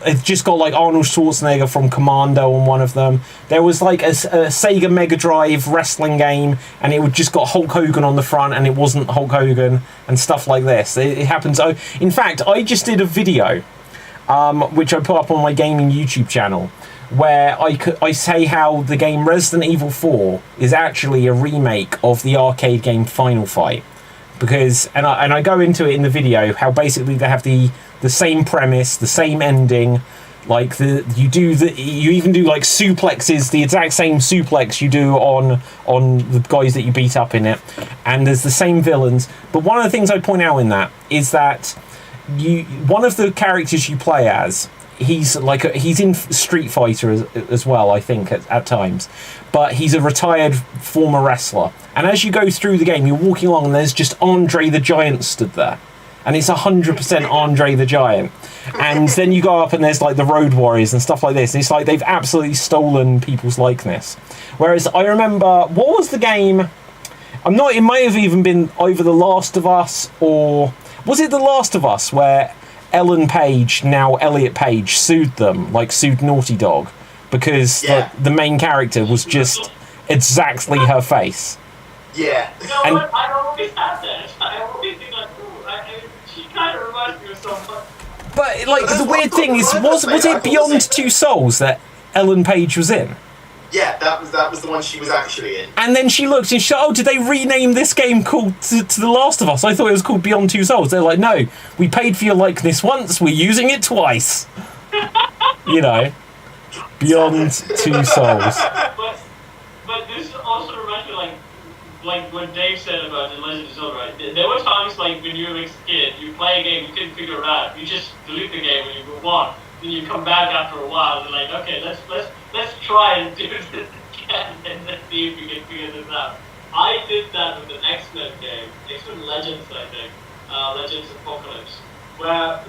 it's just got like Arnold Schwarzenegger from Commando on one of them. There was like a Sega Mega Drive wrestling game, and it would just got Hulk Hogan on the front, and it wasn't Hulk Hogan, and stuff like this. It happens. In fact, I just did a video, which I put up on my gaming YouTube channel, where I say how the game Resident Evil 4 is actually a remake of the arcade game Final Fight, because and I go into it in the video how basically they have the same premise, the same ending, like you even do like suplexes, the exact same suplex you do on the guys that you beat up in it, and there's the same villains. But one of the things I point out in that is that one of the characters you play as, he's in Street Fighter as well, I think at times, but he's a retired former wrestler. And as you go through the game, you're walking along, and there's just Andre the Giant stood there, and it's 100% Andre the Giant. And then you go up, and there's like the Road Warriors and stuff like this. And it's like they've absolutely stolen people's likeness. Whereas I remember, what was the game? It may have even been either The Last of Us, or was it The Last of Us where Ellen Page, now Elliot Page, sued Naughty Dog because the main character was just exactly her face. Yeah. You know And- what? I always have that. I always think like, she kind of reminds me of someone. But like the weird thing is, was it Beyond Two Souls that Ellen Page was in? Yeah, that was the one she was actually in. And then she looked and she said, oh, did they rename this game called to The Last of Us? I thought it was called Beyond Two Souls. They're like, no, we paid for your likeness once, we're using it twice. You know, Beyond Two Souls. But this also reminds me like what Dave said about The Legend of Zelda, right? There were times like when you were a kid, you play a game, you couldn't figure it out, you just delete the game when you move on. Then you come back after a while and like, okay, let's try and do this again and let's see if we can figure this out. I did that with an X-Men game, X-Men Legends, I think, Legends Apocalypse, where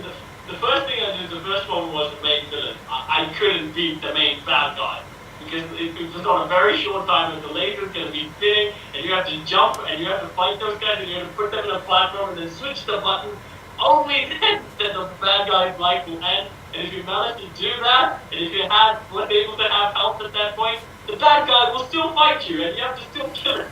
the first thing I did, the first one was the main villain. I couldn't beat the main bad guy because it was on a very short time and the laser's going to be spinning and you have to jump and you have to fight those guys and you have to put them in a platform and then switch the button. Only then that the bad guy's life will end. And if you manage to do that, and if you were able to have health at that point, the bad guy will still fight you, and you have to still kill him.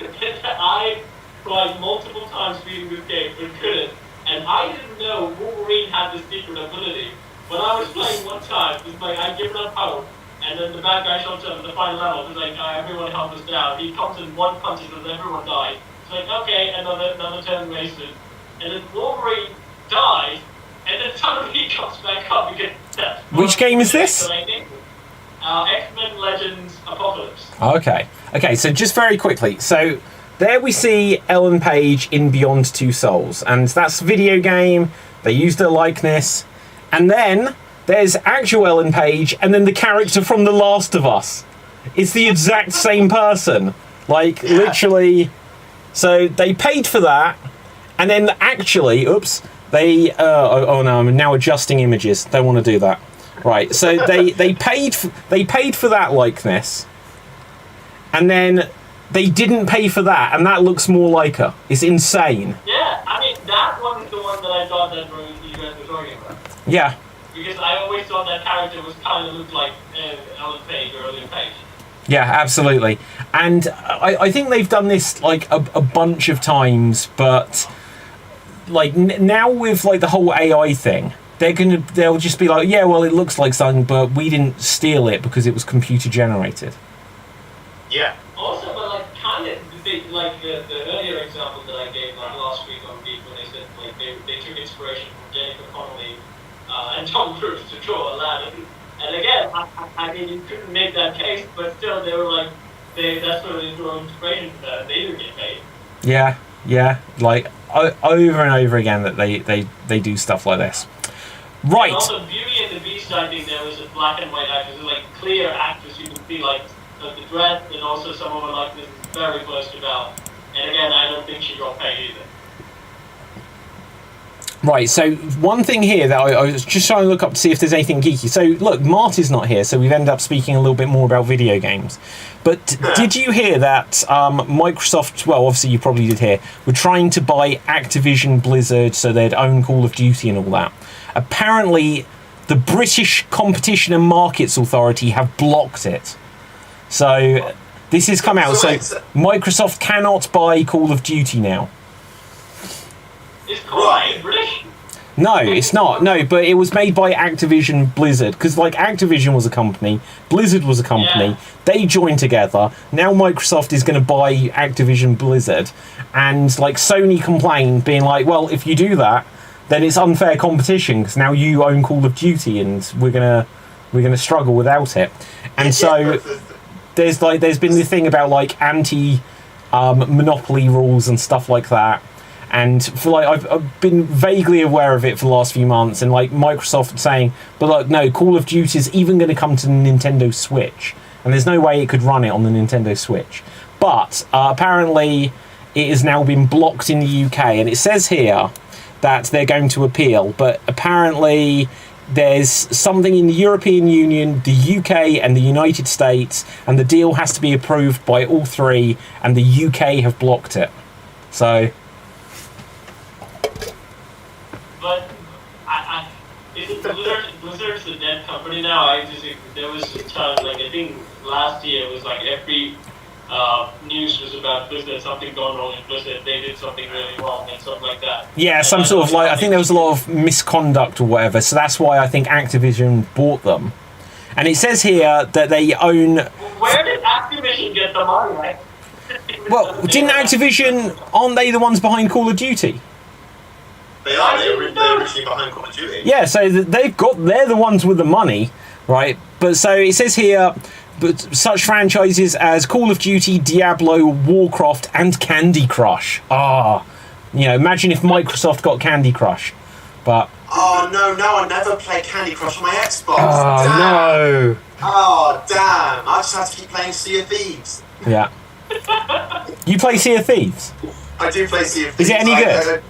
I tried multiple times beating this game, but couldn't. And I didn't know Wolverine had this secret ability. When I was playing one time, it's like I given up hope, and then the bad guy shows up at the final level. It's like everyone help us down. He comes in one punch and everyone dies. It's like okay, another turn wasted, and then Wolverine dies. And then suddenly he comes back up again. Which game is this? X-Men Legends Apocalypse. Okay, so just very quickly. So there we see Ellen Page in Beyond Two Souls. And that's a video game. They used her likeness. And then there's actual Ellen Page and then the character from The Last of Us. It's the exact same person. Like, literally. So they paid for that. And then actually, they oh no, I'm now adjusting images. Don't want to do that. Right, so they paid for that likeness, and then they didn't pay for that, and that looks more like her. It's insane. Yeah, I mean that one is the one that I thought that you guys were talking about. Yeah. Because I always thought that character was kind of looked like Ellen Page or Ellen Page. Yeah, absolutely. And I think they've done this like a bunch of times, but. Like now with like the whole AI thing, they'll just be like, yeah, well, it looks like something, but we didn't steal it because it was computer generated. Yeah. Also, but like kind of like the earlier example that I gave like last week on Geek when they said like they took inspiration from Jennifer Connelly and Tom Cruise to draw Aladdin. And again, I mean you couldn't make that case, but still they were like that's where they draw inspiration from that. They didn't get paid. Yeah, like over and over again that they do stuff like this. Right. And also, Beauty and the Beast, I think there was a black and white actress, like clear actress. You can see like the dress, and also some of her likeness is very close to Belle. And again, I don't think she got paid either. Right, so one thing here that I was just trying to look up to see if there's anything geeky. So look, Marty's not here, so we've ended up speaking a little bit more about video games. But did you hear that Microsoft, well, obviously you probably did hear, were trying to buy Activision Blizzard so they'd own Call of Duty and all that? Apparently, the British Competition and Markets Authority have blocked it. So this has come out, so Microsoft cannot buy Call of Duty now. Is Call of Duty British? No, it's not. No, but it was made by Activision Blizzard. Because, like, Activision was a company, Blizzard was a company, they joined together. Now Microsoft is going to buy Activision Blizzard. And, like, Sony complained, being like, well, if you do that, then it's unfair competition, because now you own Call of Duty, and we're gonna struggle without it. And so there's been the thing about, like, anti-monopoly rules and stuff like that. And for like I've been vaguely aware of it for the last few months, and like Microsoft saying, but like no, Call of Duty is even going to come to the Nintendo Switch, and there's no way it could run it on the Nintendo Switch. But apparently it has now been blocked in the UK, and it says here that they're going to appeal, but apparently there's something in the European Union, the UK and the United States, and the deal has to be approved by all three, and the UK have blocked it. So but is it Blizzard Blizzard's a dead company now. There was a time, like, I think last year it was like every news was about Blizzard, something gone wrong in Blizzard, they did something really wrong and stuff like that. Yeah, some sort of like, I think there was a lot of misconduct or whatever, so that's why I think Activision bought them. And it says here that they own... Where did Activision get the money, right? Well, didn't Activision, aren't they the ones behind Call of Duty? They are. They're originally behind Call of Duty. Yeah, so they're the ones with the money, right? But so it says here, but such franchises as Call of Duty, Diablo, Warcraft, and Candy Crush. Imagine if Microsoft got Candy Crush, but. Oh no! I never play Candy Crush on my Xbox. Oh damn. no! Oh damn! I just have to keep playing Sea of Thieves. Yeah. You play Sea of Thieves? I do play Sea of Thieves. Is it any good?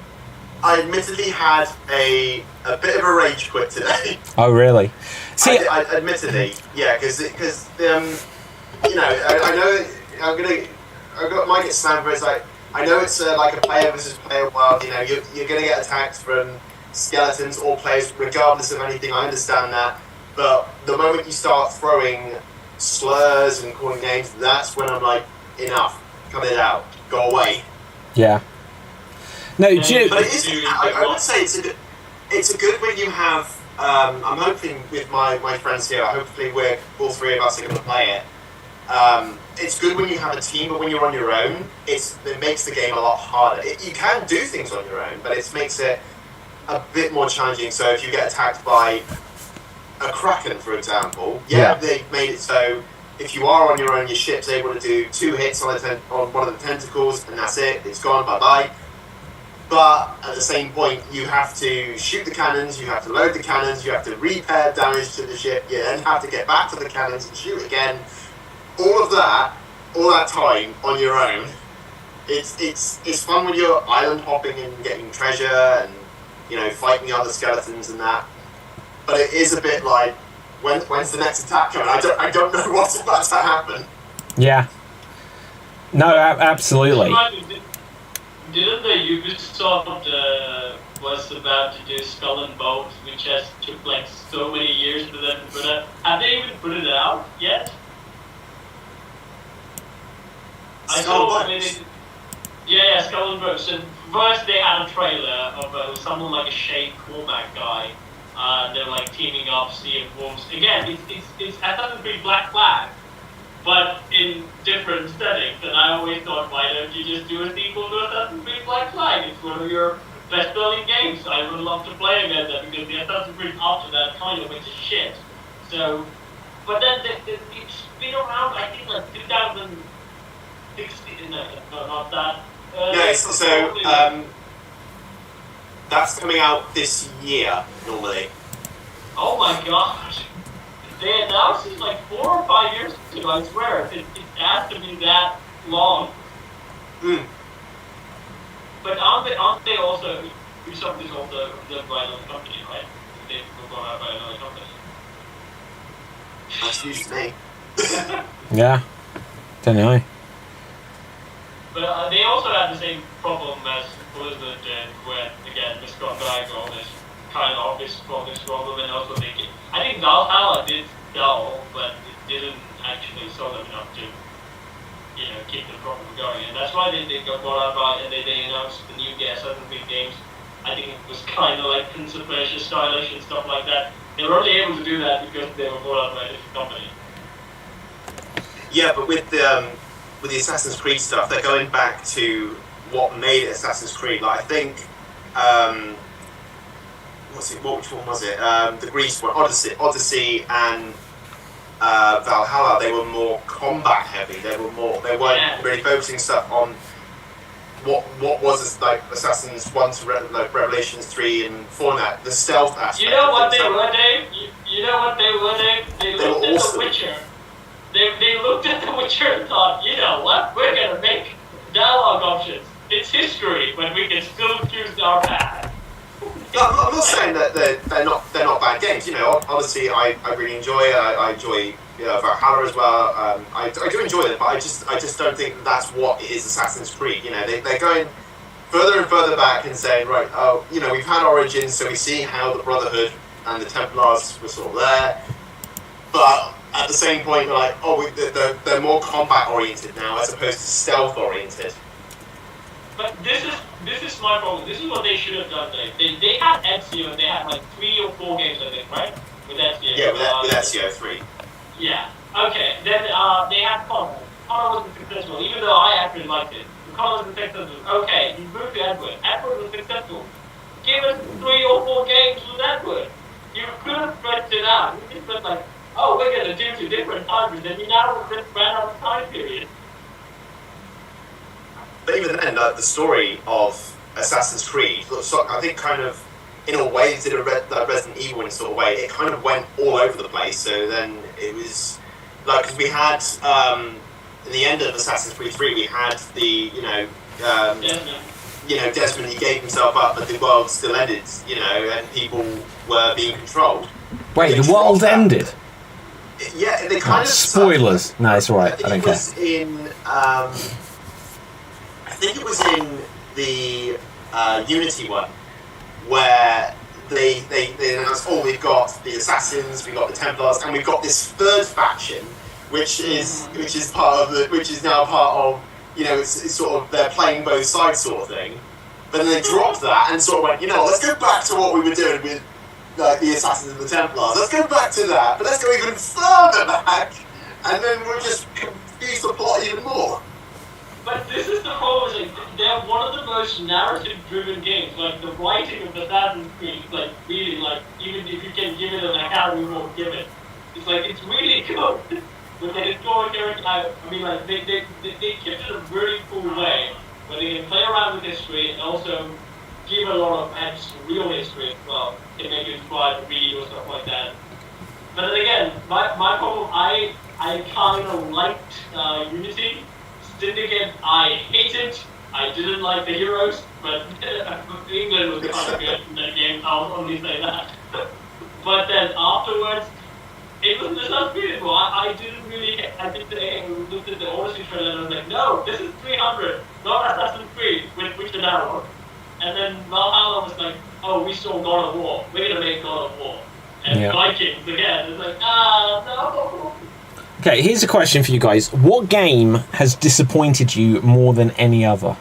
I admittedly had a bit of a rage quit today. Oh really? See, I admittedly, yeah, because I might get slammed, but it's like I know it's like a player versus player world. You know, you're gonna get attacked from skeletons or players, regardless of anything. I understand that, but the moment you start throwing slurs and calling names, that's when I'm like, enough, cut it out, go away. Yeah. No, but it is. I would say it's a good when you have. I'm hoping with my friends here. Hopefully, all three of us are going to play it. It's good when you have a team, but when you're on your own, it makes the game a lot harder. You can do things on your own, but it makes it a bit more challenging. So if you get attacked by a kraken, for example, they made it so if you are on your own, your ship's able to do 2 hits on one of the tentacles, and that's it. It's gone. Bye bye. But at the same point, you have to shoot the cannons, you have to load the cannons, you have to repair damage to the ship, you then have to get back to the cannons and shoot again. All that time on your own. It's fun when you're island hopping and getting treasure and fighting the other skeletons and that. But it is a bit like, when's the next attack coming? I don't know what's about to happen. Yeah. No, absolutely. Didn't the Ubisoft was about to do Skull and Bones, which has took like so many years for them to put out? Have they even put it out yet? Skull and Bones? Yeah, Skull and Bones. So first they had a trailer of someone like a Shane Cormac guy. They're like teaming up, Sea of Wolves. Again, it's Assassin's Creed Black Flag, but in different settings. And I always thought, why don't you just do a sequel to Assassin's Creed Black Flag? It's one of your best-selling games. I would love to play again that because the Assassin's Creed after that kind of went to shit. So, but then it's been around, I think, like 2016. No, not that. That's coming out this year normally. Oh my gosh. They announced it like 4 or 5 years ago, I swear. It has to be that long. But aren't they also, Ubisoft is also done by another company, right? They were bought out by another company. That's news to me. Yeah. Don't know. But they also had the same problem as Blizzard did when, again, misconduct or this kind of obvious problem, and also I think Valhalla did sell, but it didn't actually sell them enough to, keep the problem going. And that's why they got bought out by, and they announced the new Assassin's Creed games. I think it was kind of like Prince of Persia stylish and stuff like that. They were only able to do that because they were bought out by a different company. Yeah, but with the Assassin's Creed stuff, they're going back to what made it Assassin's Creed. Like I think, which one was it? The Greece one, Odyssey and Valhalla. They were more combat heavy. They weren't really focusing stuff on what was like Assassin's 1 to Revelations 3 and 4 and that, the stealth aspect. You know what they were, Dave? You know what they were, Dave? They looked at awesome. The Witcher. They looked at The Witcher and thought, you know what? We're gonna make dialogue options. It's history, but we can still choose our path. No, I'm not saying that they're not bad games. Honestly, I really enjoy. I enjoy Valhalla as well. I do enjoy them, but I just don't think that's what is Assassin's Creed. They're going further and further back and saying, right, we've had Origins, so we see how the Brotherhood and the Templars were sort of there, but at the same point, like, they're more combat oriented now as opposed to stealth oriented. But this is my problem. This is what they should have done. They had Ezio, and they had like 3 or 4 games, I think, right? With Ezio. Yeah, with Ezio 3. Yeah. Okay. Then they had Connor. Connor wasn't successful, even though I actually liked it. Connor wasn't successful. Okay, you moved to Edward. Edward was successful. Give us 3 or 4 games with Edward. You could have stretched it out. You just went like, oh, we're going to do 2 different times, and you now just ran out of time period. But even then, the story of Assassin's Creed, I think kind of, in a way, did a Resident Evil in a sort of way. It kind of went all over the place. So then it was like, because we had in the end of Assassin's Creed 3, we had the Desmond, he gave himself up, but the world still ended, and people were being controlled. Wait, the world ended? Yeah, they kind of... Spoilers. No, it's alright, I don't care. I think it was in the Unity one, where they announced, we've got the Assassins, we've got the Templars, and we've got this third faction, which is now part of, it's sort of, they're playing both sides sort of thing. But then they dropped that and sort of went, let's go back to what we were doing with the Assassins and the Templars. Let's go back to that, but let's go even further back, and then we'll just confuse the plot even more. But this is the problem, like, they're one of the most narrative-driven games. Like, the writing of Assassin's Creed, like, really, like, even if you can give it an academy, you won't give it. It's like, it's really good. With the historic character, I mean, like, they kept it in a really cool way, where they can play around with history and also give a lot of edge to real history as well. They make you inspired to read or stuff like that. But then again, my problem, I kind of liked Unity. Syndicate, I hated. I didn't like the heroes, but England was kind of good in that game, I'll only say that. But then afterwards, it was just unbeatable. I didn't really, I looked at the Odyssey trailer and I was like, no, this is 300, not Assassin's Creed, with the dialogue. And then Valhalla was like, oh, we saw God of War, we're gonna make God of War. And Vikings again, it's like, no. Okay, here's a question for you guys. What game has disappointed you more than any other?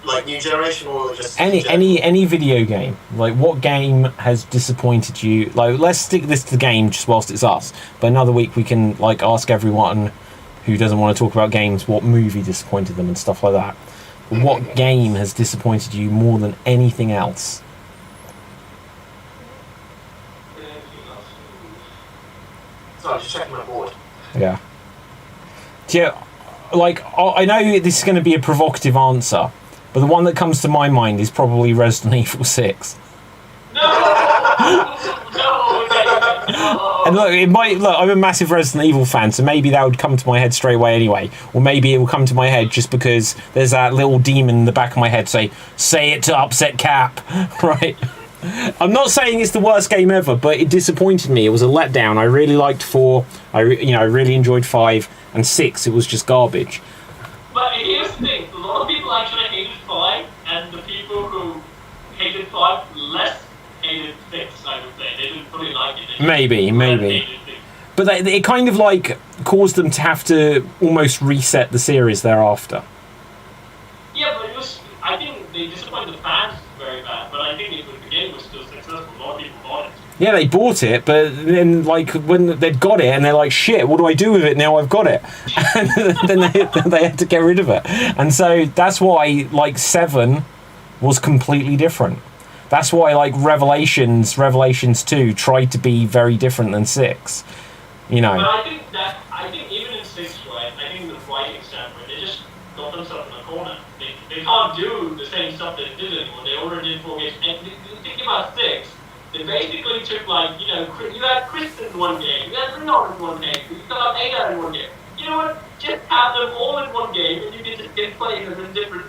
Like new generation or just any video game? Like, what game has disappointed you? Like, let's stick this to the game just whilst it's us. But another week we can like ask everyone who doesn't want to talk about games what movie disappointed them and stuff like that. But what game has disappointed you more than anything else? Sorry, just checking my board. Yeah. Like, I know this is going to be a provocative answer, but the one that comes to my mind is probably Resident Evil 6. No! And look, I'm a massive Resident Evil fan, so maybe that would come to my head straight away anyway. Or maybe it will come to my head just because there's that little demon in the back of my head say it to upset Cap, right? I'm not saying it's the worst game ever, but it disappointed me. It was a letdown. I really liked 4. I really enjoyed 5, and 6. It was just garbage. But here's the thing: a lot of people actually hated 5, and the people who hated 5 less hated 6. I would say they didn't really like it. Maybe. But it kind of like caused them to have to almost reset the series thereafter. Yeah, but I think they disappointed the fans very bad. But I think the game was still successful. A lot of people bought it. Yeah, they bought it, but then like when they'd got it and they're like, shit, what do I do with it now I've got it? And then they had to get rid of it. And so that's why like 7 was completely different. That's why like Revelations 2 tried to be very different than 6. But I think even in 6, right, I think the writing standpoint, they just got themselves in a corner. They can't do the same stuff they did anymore. They already did 4 games. And thinking about 6, they basically took like, you had Chris in one game, you had Renault in one game, you got Ada in one game. You know what? Just have them all in one game and you can just get playing them in different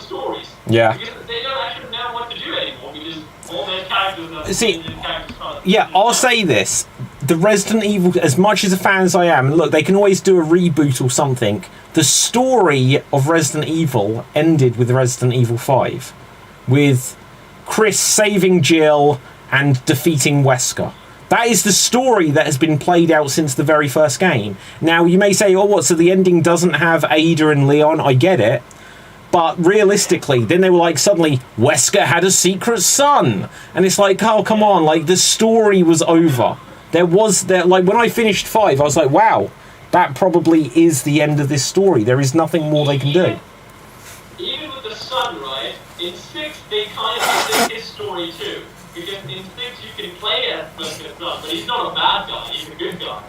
stories. Yeah. Because they don't actually know what to do anymore because all their characters are I'll say this. The Resident Evil, as much as a fan as I am, and look, they can always do a reboot or something, the story of Resident Evil ended with Resident Evil 5. With Chris saving Jill and defeating Wesker. That is the story that has been played out since the very first game. Now, you may say, oh, what, so the ending doesn't have Ada and Leon? I get it. But realistically, then they were like, suddenly, Wesker had a secret son. And it's like, oh, come on, like, the story was over. Like, when I finished 5, I was like, wow, that probably is the end of this story. There is nothing more they can do. Even with the son, right, in 6, they kind of did his story too. Because in 6, you can play as Wesker's son, but he's not a bad guy, he's a good guy.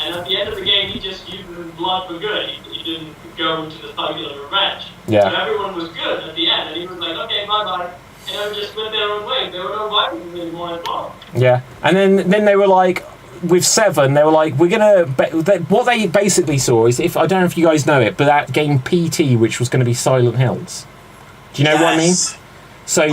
And at the end of the game, he just used his blood for good. He didn't go into the cycle of revenge. Yeah. So everyone was good at the end, and he was like, okay, bye-bye. And everyone just went their own way. There were no violence anymore as well. Yeah. And then they were like, with 7, they were like, we're going to... What they basically saw is, I don't know if you guys know it, but that game PT, which was going to be Silent Hills. Do you know what I mean? So,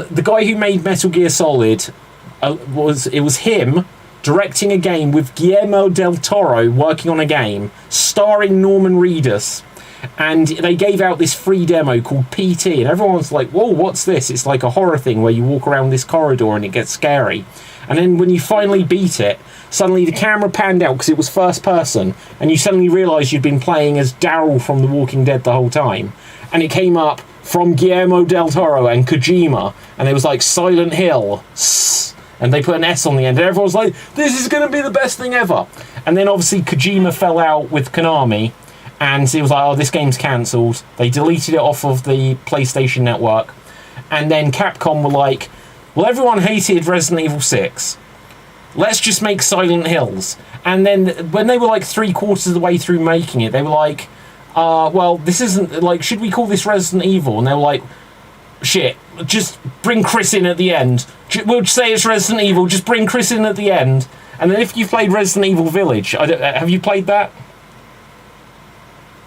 the guy who made Metal Gear Solid, it was him directing a game with Guillermo del Toro working on a game starring Norman Reedus, and they gave out this free demo called PT, and everyone's like, whoa, what's this? It's like a horror thing where you walk around this corridor and it gets scary. And then when you finally beat it, suddenly the camera panned out because it was first person, and you suddenly realised you'd been playing as Daryl from The Walking Dead the whole time, and it came up from Guillermo del Toro and Kojima, and it was like Silent Hill, and they put an S on the end, and everyone's like, this is going to be the best thing ever. And then obviously Kojima fell out with Konami, and it was like, oh, this game's cancelled. They deleted it off of the PlayStation Network, and then Capcom were like, well, everyone hated Resident Evil 6. Let's just make Silent Hills. And then when they were like 3/4 of the way through making it, they were like, well, this isn't, like, should we call this Resident Evil? And they were like, shit, just bring Chris in at the end. We'll say it's Resident Evil, just bring Chris in at the end. And then if you played Resident Evil Village, have you played that?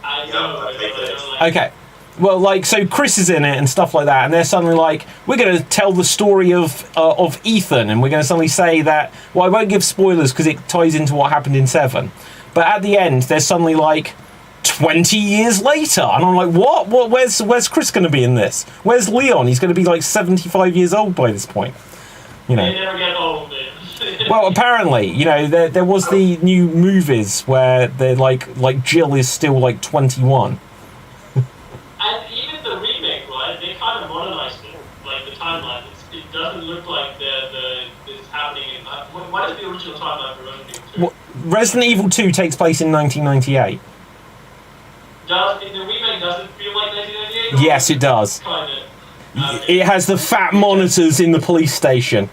I know. Okay. Well, like, so Chris is in it and stuff like that, and they're suddenly like, we're going to tell the story of Ethan, and we're going to suddenly say that, well, I won't give spoilers because it ties into what happened in 7. But at the end, they're suddenly like, 20 years later, and I'm like, what? Where's Chris going to be in this? Where's Leon? He's going to be like 75 years old by this point. You know. They never get old, man. Well, apparently, you know, there was the new movies where they're like Jill is still like 21. And even the remake, right? They kind of modernized it, like the timeline. It doesn't look like it's happening. What is the original timeline for Resident Evil 2? Well, Resident Evil 2 takes place in 1998. In the remake, does it feel like 1998? Yes, it does. Kind of. It has the fat monitors in the police station.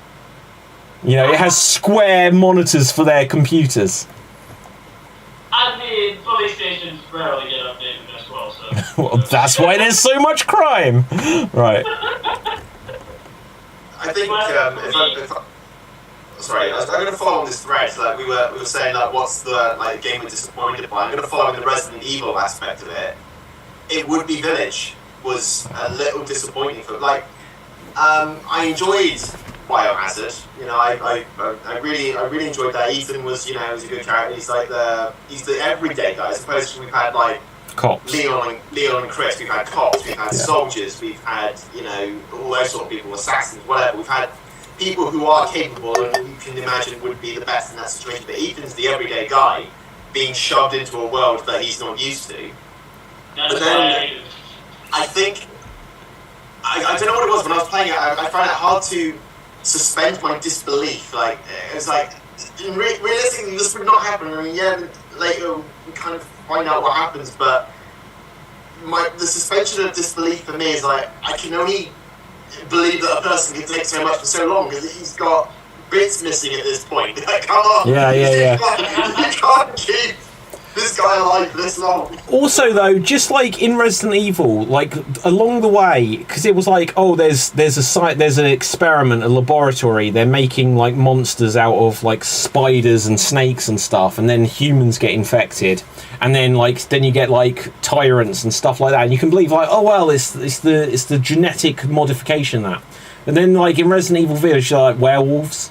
You know, it has square monitors for their computers. And the police stations rarely get updated as well, so... Well, that's why there's so much crime. Right. I think sorry, I'm going to follow on this thread. Like we were saying, like, what's the game we're disappointed by? I'm going to follow the Resident Evil aspect of it. It would be Village was a little disappointing for I enjoyed Biohazard. You know, I really enjoyed that. Ethan was, you know, was a good character. He's the everyday guy. As opposed to we've had like cops. Leon and Chris. We've had cops. We've had soldiers. We've had, you know, all those sort of people, assassins, whatever. We've had people who are capable and you can imagine would be the best in that situation. But Ethan's the everyday guy being shoved into a world that he's not used to. But then I think I don't know what it was when I was playing it. I found it hard to suspend my disbelief. Like it was like realistically this would not happen. I mean, yeah, later we kind of find out what happens, but the suspension of disbelief for me is like I can only believe that a person can take so much for so long because he's got bits missing at this point. Like, come on, yeah. You can't keep this guy alive this long. Also, though, just like in Resident Evil, like along the way, because it was like, oh, there's a site, there's an experiment, a laboratory. They're making like monsters out of like spiders and snakes and stuff, and then humans get infected, and then you get like tyrants and stuff like that. And you can believe like, oh well, it's the genetic modification that. And then like in Resident Evil Village, like werewolves.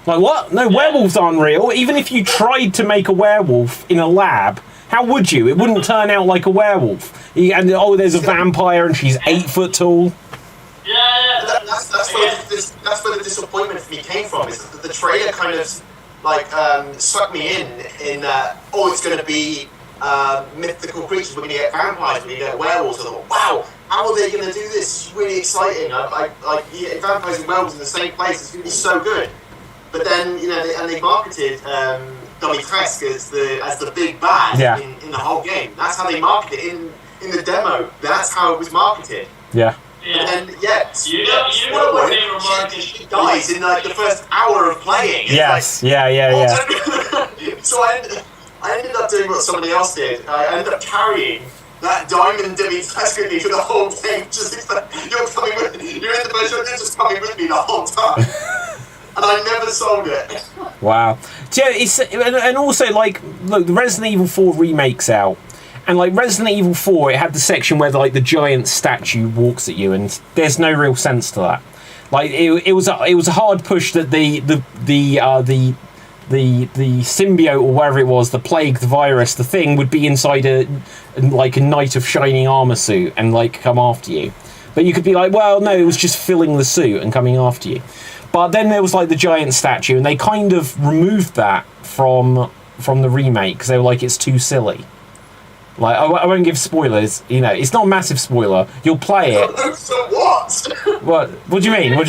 Like, what? No, werewolves aren't real. Even if you tried to make a werewolf in a lab, how would you? It wouldn't turn out like a werewolf. And, oh, there's a vampire and she's 8 foot tall. Yeah, that's where the disappointment for me came from. Is that the trailer kind of like sucked me in that it's going to be mythical creatures. We're going to get vampires. We're going to get werewolves. I thought, wow, how are they going to do this? It's really exciting. Vampires and werewolves in the same place. It's going to be so good. But then they marketed Dimitrescu as the big bad in the whole game. That's how they marketed it in the demo. That's how it was marketed. Yeah. Yeah. And you know what they were marketing. She dies in like the first hour of playing. It's Yes. Like, yeah. So I ended up doing what somebody else did. I ended up carrying that diamond Dimitrescu for the whole game. Just like, you're in the version, you're just coming with me the whole time. And I never sold it. Wow. Yeah, and also, like, look, the Resident Evil 4 remake's out. And, like, Resident Evil 4, it had the section where, like, the giant statue walks at you, and there's no real sense to that. Like, it was a hard push that the symbiote, or whatever it was, the plague, the virus, the thing, would be inside a knight of shining armor suit and, like, come after you. But you could be like, well, no, it was just filling the suit and coming after you. But then there was like the giant statue, and they kind of removed that from the remake because they were like, it's too silly. Like, I won't give spoilers. It's not a massive spoiler. You'll play it. So what? What do you mean? Well,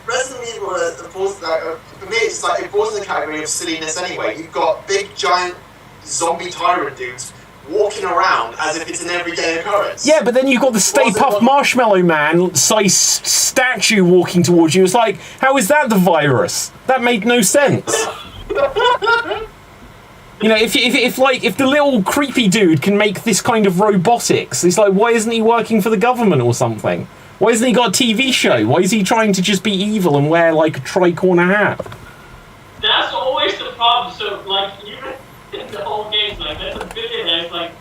Resident Evil falls for me. It's like it falls in the category of silliness anyway. You've got big giant zombie tyrant dudes walking around as if it's an everyday occurrence. Yeah, but then you've got the Stay Puft Marshmallow Man size statue walking towards you. It's like, how is that the virus? That made no sense. If the little creepy dude can make this kind of robotics, it's like, why isn't he working for the government or something? Why hasn't he got a TV show? Why is he trying to just be evil and wear like a tri-corner hat? That's always the problem. So, like, even in the whole game, like, there's a billionaire, like,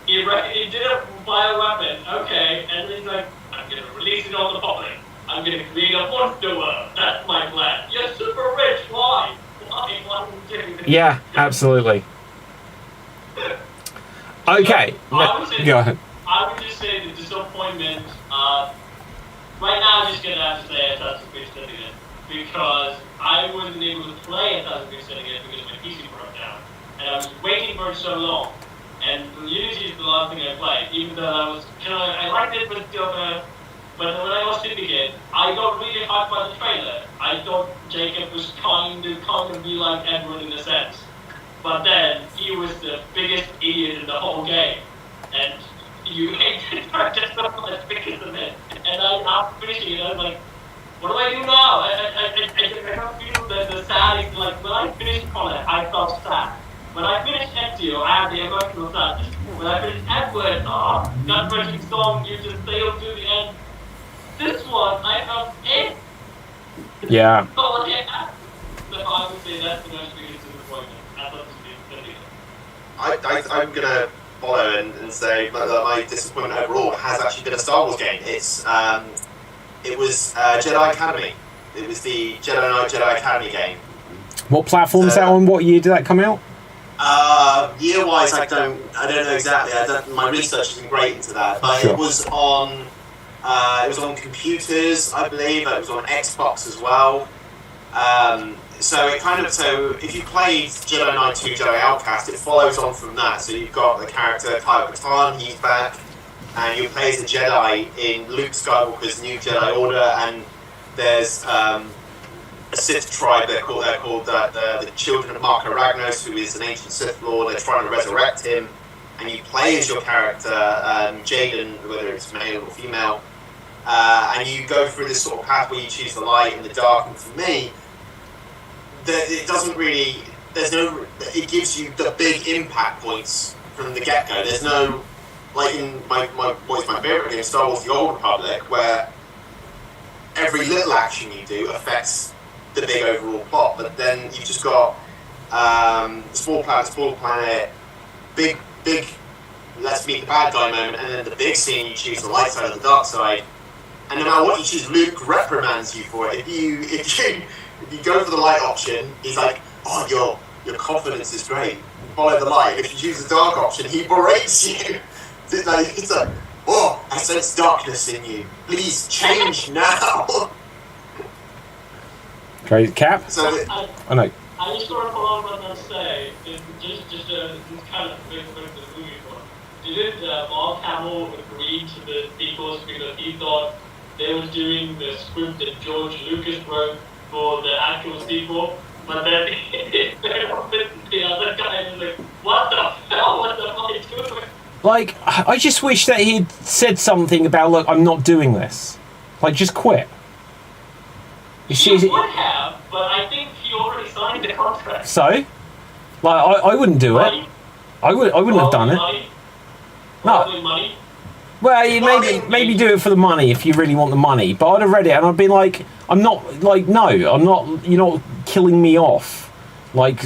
he didn't buy a weapon, okay, and then he's like, I'm gonna release it on the public. I'm gonna create a monster world. That's my plan. You're super rich. Why? Why would you do this? Yeah, absolutely. Okay, go ahead. I would just say the disappointment. Right now, I'm just gonna have to say Assassin's Creed Syndicate because I wasn't able to play Assassin's Creed Syndicate because my PC broke down, and I was waiting for it so long. And Unity is the last thing I played, even though I liked it, but when I watched Syndicate, I got really hyped by the trailer. I thought Jacob was kind of be like Edward in a sense. But then, he was the biggest idiot in the whole game. And you hated her just so much because of it. And after finishing it, I was like, what do I do now? I don't feel the sad, like, when I finished Connor, I felt sad. When I finished Ezio, I had the emotional sadness. When I finished Edward, gut-wrenching song, you just sailed to the end. This one, I felt it. Yeah. So I would say that's the most biggest disappointment. I'm gonna follow and say that my disappointment overall has actually been a Star Wars game. It was Jedi Academy. It was the Jedi Knight Jedi Academy game. What platform is that on? What year did that come out? Year-wise, I don't know exactly. My research isn't great into that, but Sure. It was on computers, I believe. It was on Xbox as well. So if you played Jedi Knight 2 Jedi Outcast, it follows on from that. So you've got the character Kyle Katarn, he's back, and you play as a Jedi in Luke Skywalker's New Jedi Order, and there's a Sith tribe. They're called the Children of Marco Ragnos, who is an ancient Sith Lord. They're trying to resurrect him, and you play as your character Jaden, whether it's male or female, and you go through this sort of path where you choose the light and the dark. And for me, it doesn't really. It gives you the big impact points from the get-go. There's no, like in my favorite game, Star Wars: The Old Republic, where every little action you do affects the big overall plot. But then you've just got small planet, big. Let's meet the bad guy moment, and then the big scene you choose the light side or the dark side. And no matter what you choose, Luke reprimands you for it. If you go for the light option, he's like, "Oh, your confidence is great. Follow the light." If you choose the dark option, he berates you. It's like, "Oh, I sense darkness in you. Please change now. Crazy Cap? So I know. I just want to follow up on that say, just kind of big for the movie one. Did Mark Hamill agree to the sequels because he thought they were doing the script that George Lucas wrote for the actual sequel, but then the other guy was like, what the hell, what the hell are you doing? Like, I just wish that he'd said something about, look, I'm not doing this. Like, just quit. He would have, but I think he already signed the contract. So? Like, I wouldn't do it. I wouldn't have done it. Probably money. Well, you maybe do it for the money if you really want the money. But I'd have read it and I'd be like, I'm not, like, no, I'm not, you're not killing me off. Like,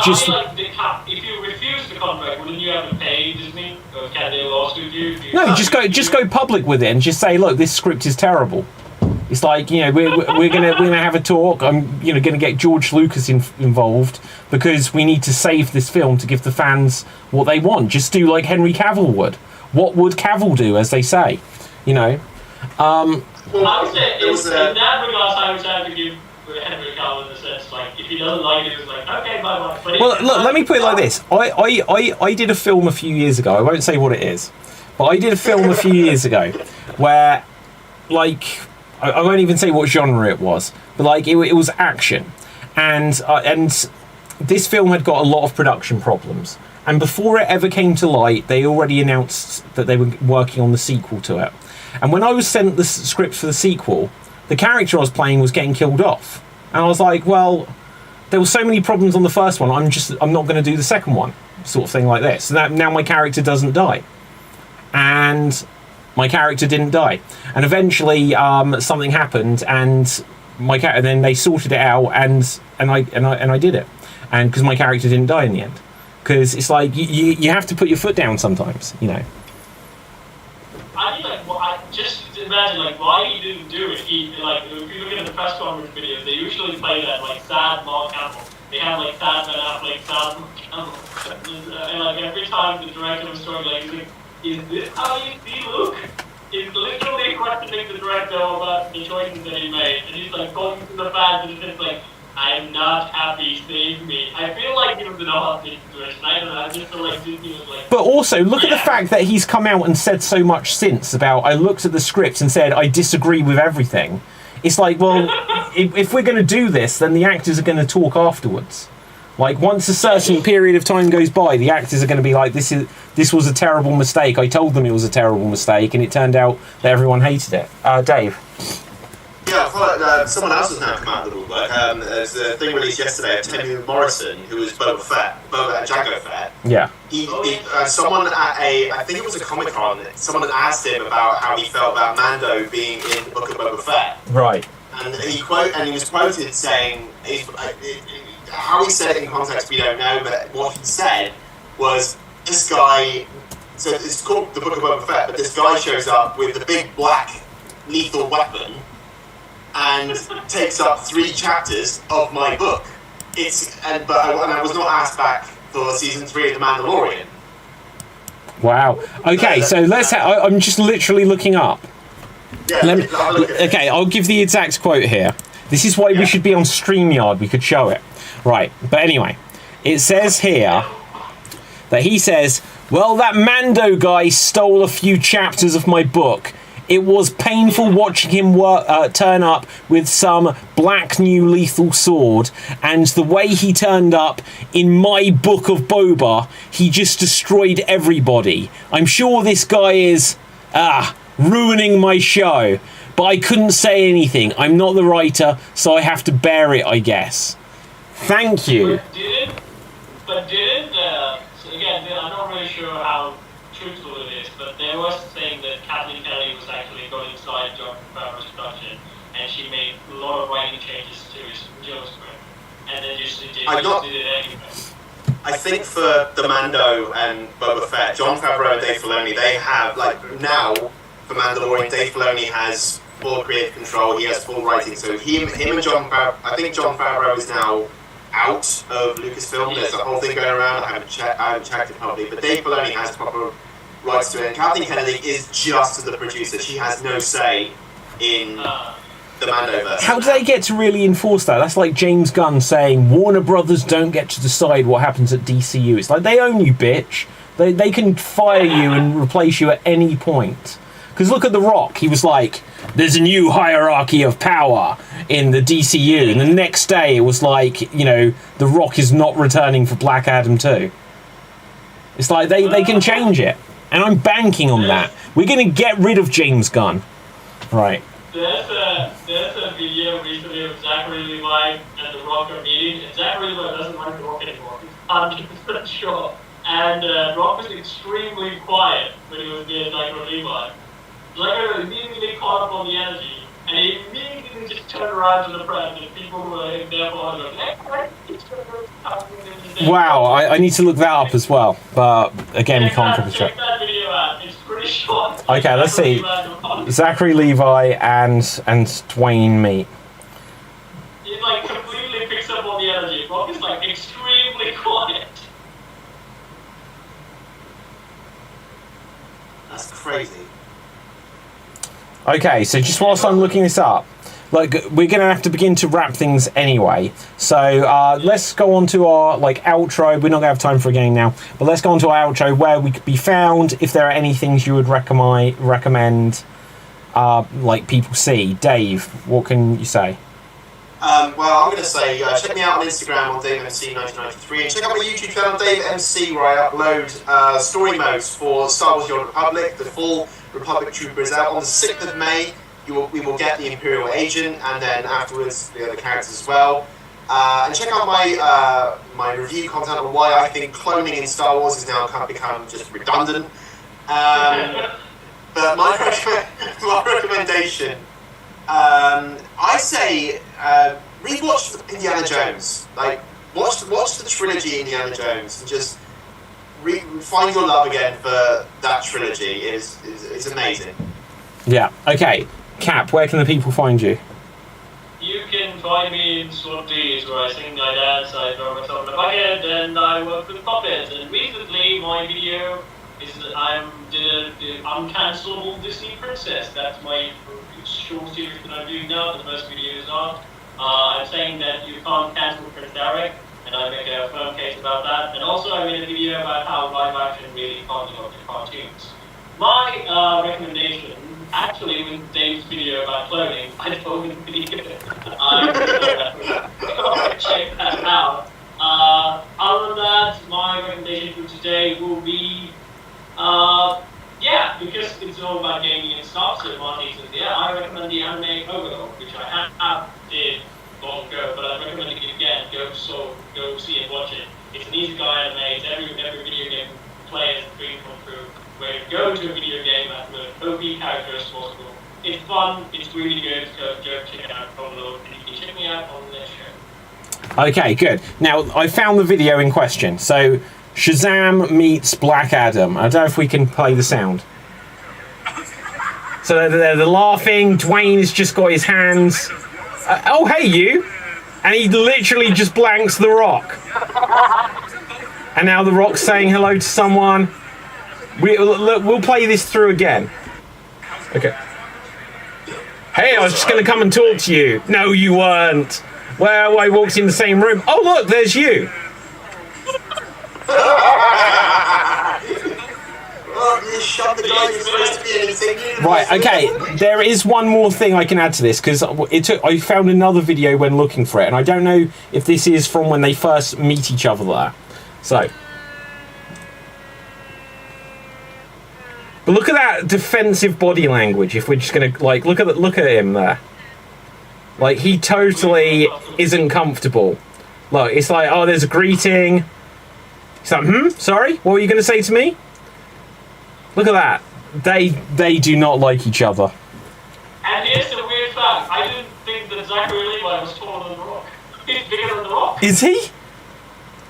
just... I mean, like, if you refuse the contract, wouldn't you have to pay Disney? Or can they lawsuit you? No, just go public with it and just say, look, this script is terrible. It's like, you know, we're gonna have a talk. I'm, you know, gonna get George Lucas involved because we need to save this film to give the fans what they want. Just do like Henry Cavill would. What would Cavill do, as they say? You know. Well, I would say in that regard, I would have to give Henry Cavill in the sense like if he doesn't like it, it's like okay, bye. Well, look, let me put it like this. I did a film a few years ago. I won't say what it is, but I did a film a few years ago where, like, I won't even say what genre it was, but like it was action, and this film had got a lot of production problems. And before it ever came to light, they already announced that they were working on the sequel to it. And when I was sent the script for the sequel, the character I was playing was getting killed off, and I was like, well, there were so many problems on the first one. I'm not going to do the second one, sort of thing like this. So that now my character doesn't die, and my character didn't die, and eventually something happened, and then they sorted it out, and I did it, and because my character didn't die in the end, because it's like you have to put your foot down sometimes, you know. I mean, like, I just imagine like why he didn't do it. He like if you look at the press conference videos, they usually play that like sad Mark Hamill. They have like sad Ben Affleck, sad Mark Hamill, and like every time the director was showing like. Is this how you see Luke? He's literally questioning the director about the choices that he made, and he's like going to the fans and he's just like, I'm not happy, save me. I feel like he doesn't know how to take the situation. I don't know, I just feel like Disney was like... But also, look at the fact that he's come out and said so much since about, I looked at the script and said, I disagree with everything. It's like, well, if we're going to do this, then the actors are going to talk afterwards. Like, once a certain period of time goes by, the actors are going to be like, this was a terrible mistake. I told them it was a terrible mistake, and it turned out that everyone hated it. Dave? Yeah, I thought someone else has now come out of the woodwork. There's a thing released yesterday of Temi Morrison, who was Boba Jango Fett. Yeah. Someone at I think it was a Comic-Con, someone asked him about how he felt about Mando being in the Book of Boba Fett. Right. And he was quoted saying, how he said it in context we don't know, but what he said was, this guy, so it's called the Book of Boba Fett, but this guy shows up with the big black lethal weapon and takes up 3 chapters of my book. But I was not asked back for season 3 of The Mandalorian. Wow. Okay, so let's. I'm just literally looking up. Yeah. Okay, I'll give the exact quote here. This is why we should be on StreamYard. We could show it. Right, but anyway, it says here that he says, well, that Mando guy stole a few chapters of my book. It was painful watching him turn up with some black new lethal sword, and the way he turned up in my Book of Boba, he just destroyed everybody. I'm sure this guy is, ruining my show, but I couldn't say anything. I'm not the writer, so I have to bear it, I guess. Thank you. But did so again, I'm not really sure how truthful it is, but there was saying that Kathleen Kennedy was actually going inside Jon Favreau's production, and she made a lot of writing changes to his script, and then just did it anyway. I think for the Mando and Boba Fett, Jon Favreau and Dave Filoni, they have, like, now, for Mandalorian, Dave Filoni has full creative control, he has full writing, so him and Jon Favreau, I think Jon Favreau is now out of Lucasfilm. There's a whole thing going around. I haven't checked it probably, but Dave Filoni has proper rights to it. Kathleen Kennedy is just the producer. She has no say in the Mandoverse. How do they get to really enforce that? That's like James Gunn saying Warner Brothers don't get to decide what happens at DCU. It's like, they own you, bitch. They can fire you and replace you at any point. Because look at The Rock. He was like, there's a new hierarchy of power in the DCU. And the next day it was like, you know, The Rock is not returning for Black Adam 2. It's like they can change it. And I'm banking on that. We're going to get rid of James Gunn. Right. There's a video recently of Zachary Levi and The Rock are meeting, and Zachary Levi doesn't like The Rock anymore. He's 100% sure. And Rock was extremely quiet when he was near Zachary Levi. Zachary immediately caught up on the energy, and he immediately just turned around to the press, and people who were in there for him, wow, I need to look that up as well. But again, we can't concentrate. Check that video out. It's pretty short. Okay, let's see. Zachary Levi and Dwayne meet. He like completely picks up on the energy. Rock is like extremely quiet. That's crazy. Okay, so just whilst I'm looking this up, like, we're going to have to begin to wrap things anyway. So let's go on to our outro. We're not going to have time for a game now, but let's go on to our outro where we could be found. If there are any things you would recommend, like people see. Dave, what can you say? Well, I'm going to say check me out on Instagram on DaveMC1993 and check out my YouTube channel DaveMC where I upload story modes for Star Wars: The Old Republic. The full Republic Trooper is out on the 6th of May. We will get the Imperial Agent, and then afterwards the other characters as well. And check out my my review content on why I think cloning in Star Wars has now become just redundant. But my recommendation, I say rewatch Indiana Jones. Like watch the trilogy Indiana Jones and just find your love again for that trilogy. It's amazing. Yeah. Okay. Cap, where can the people find you? You can find me in Sorties where I sing, I dance, I throw myself in a bucket, and I work with puppets. And recently, my video is I did the uncancelable Disney Princess. That's my short series that I'm doing now. The first video is out. I'm saying that you can't cancel Prince Eric, and I make a firm case about that. And also, I made a video about how live action really can't go to cartoons. My recommendation, actually, with Dave's video about cloning, I told him video. Check that out. Other than that, my recommendation for today will be, because it's all about gaming and stuff, so Marty says, I recommend the anime Kogo, which I did long ago, but I recommend it again. Go see and watch it. It's an easy guy anime. It's every video game player's dream come true. Where you go to a video game as an OP character as possible. It's fun, it's really good, so check it out from the and you can check me out on this show. Okay, good. Now, I found the video in question. So, Shazam meets Black Adam. I don't know if we can play the sound. So they're laughing, Dwayne's just got his hands. Oh, hey, you! And he literally just blanks The Rock. And now The Rock's saying hello to someone. We'll play this through again. Okay. Hey, I was just going to come and talk to you. No, you weren't. Well, I walked in the same room. Oh, look, there's you. Right, okay. There is one more thing I can add to this, because I found another video when looking for it, and I don't know if this is from when they first meet each other there. So... But look at that defensive body language. If we're just gonna look at him there, he totally isn't comfortable. Look, it's like, oh, there's a greeting. He's like, sorry, what were you gonna say to me? Look at that. They do not like each other. And here's the weird fact: I didn't think that Zachary Levi was taller than The Rock. He's bigger than The Rock. Is he?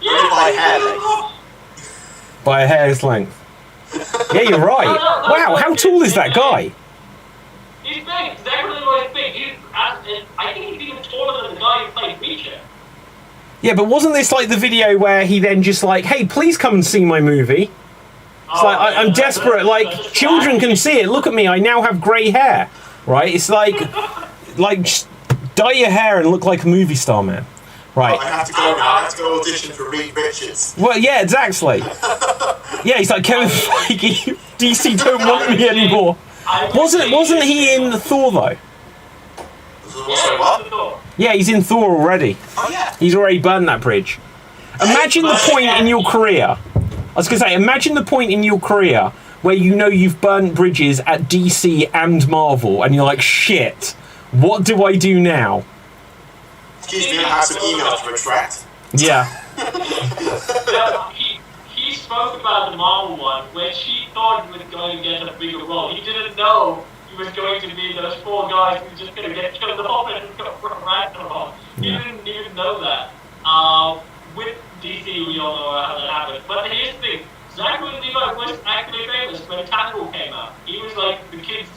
Yeah, by hair length. By a hair's length. Yeah, you're right. Wow, how tall is that guy? He's big. Zachary Levi is big. I think he's even taller than the guy who played Reacher. Yeah, but wasn't this like the video where he then just hey, please come and see my movie? It's like I'm desperate. Like children can see it. Look at me. I now have grey hair. Right? It's like just dye your hair and look like a movie star, man. Right. I have to go now. I have to go audition for Reed Richards. Well, yeah, exactly. Yeah, he's like Kevin Feige. DC don't want me anymore. Wasn't he in Thor though? What? Yeah, he's in Thor already. Oh yeah. He's already burned that bridge. Imagine the point in your career. I was going to say, imagine the point in your career where you know you've burnt bridges at DC and Marvel, and you're like, shit, what do I do now? Excuse me, I have some emails to retract. Yeah. He spoke about the Marvel one when she thought he was going to get a bigger role. He didn't know he was going to be those 4 guys who were just going to get killed off and go for a Ragnarok. He didn't even know that. With DC, we all know how that happened. But here's the thing, Zachary Levi was actually famous when Tangle came out. He was like the kids,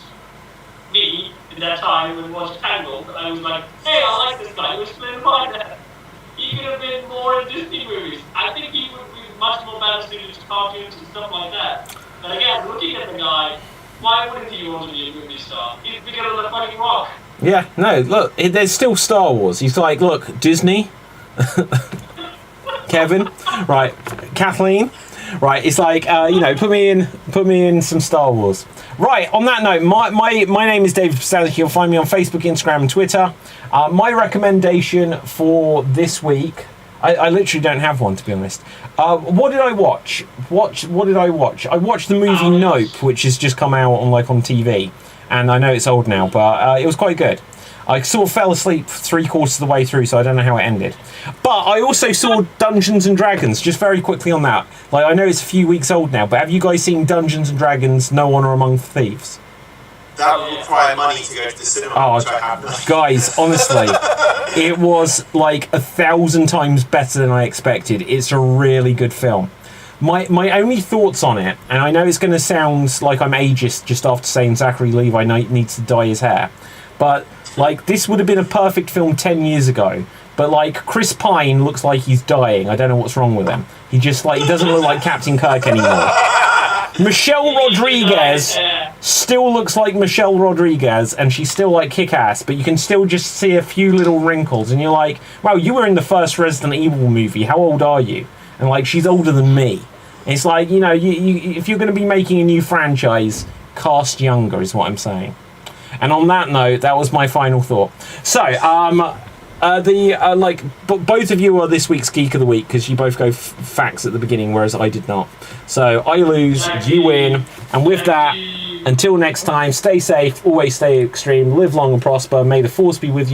me, in that time when we watched Tangled. I was like, hey, I like this guy. He was playing my dad. He could have been more in Disney movies. I think he would be much more better suited to cartoons and stuff like that. But again, looking at the guy, why wouldn't he want to be a movie star? He's bigger than the fucking Rock. Yeah, no, look, there's still Star Wars. He's like, look, Disney, Kevin, right, Kathleen, right, it's like, put me in some Star Wars. Right, on that note, my name is David Pistazzi. You'll find me on Facebook, Instagram, and Twitter. My recommendation for this week, I literally don't have one, to be honest. What did I watch? What did I watch? I watched the movie Nope, which has just come out on TV, and I know it's old now, but it was quite good. I sort of fell asleep 3/4 of the way through, so I don't know how it ended. But I also saw Dungeons and Dragons, just very quickly on that. Like, I know it's a few weeks old now, but have you guys seen Dungeons and Dragons: No Honor Among Thieves? That would require money to go to the cinema, which I have not. Guys, honestly, it was like 1,000 times better than I expected. It's a really good film. My only thoughts on it, and I know it's going to sound like I'm ageist just after saying Zachary Levi needs to dye his hair, but like, this would have been a perfect film 10 years ago. But like, Chris Pine looks like he's dying. I don't know what's wrong with him. He just he doesn't look like Captain Kirk anymore. Michelle Rodriguez still looks like Michelle Rodriguez, and she's still like kick-ass, but you can still just see a few little wrinkles, and you're like, wow, you were in the first Resident Evil movie. How old are you? And like, she's older than me. It's like, you if you're going to be making a new franchise, cast younger is what I'm saying. And on that note, that was my final thought. So, both of you are this week's Geek of the Week because you both go facts at the beginning, whereas I did not. So I lose, you win, and with that, until next time, stay safe, always stay extreme, live long and prosper. May the force be with you.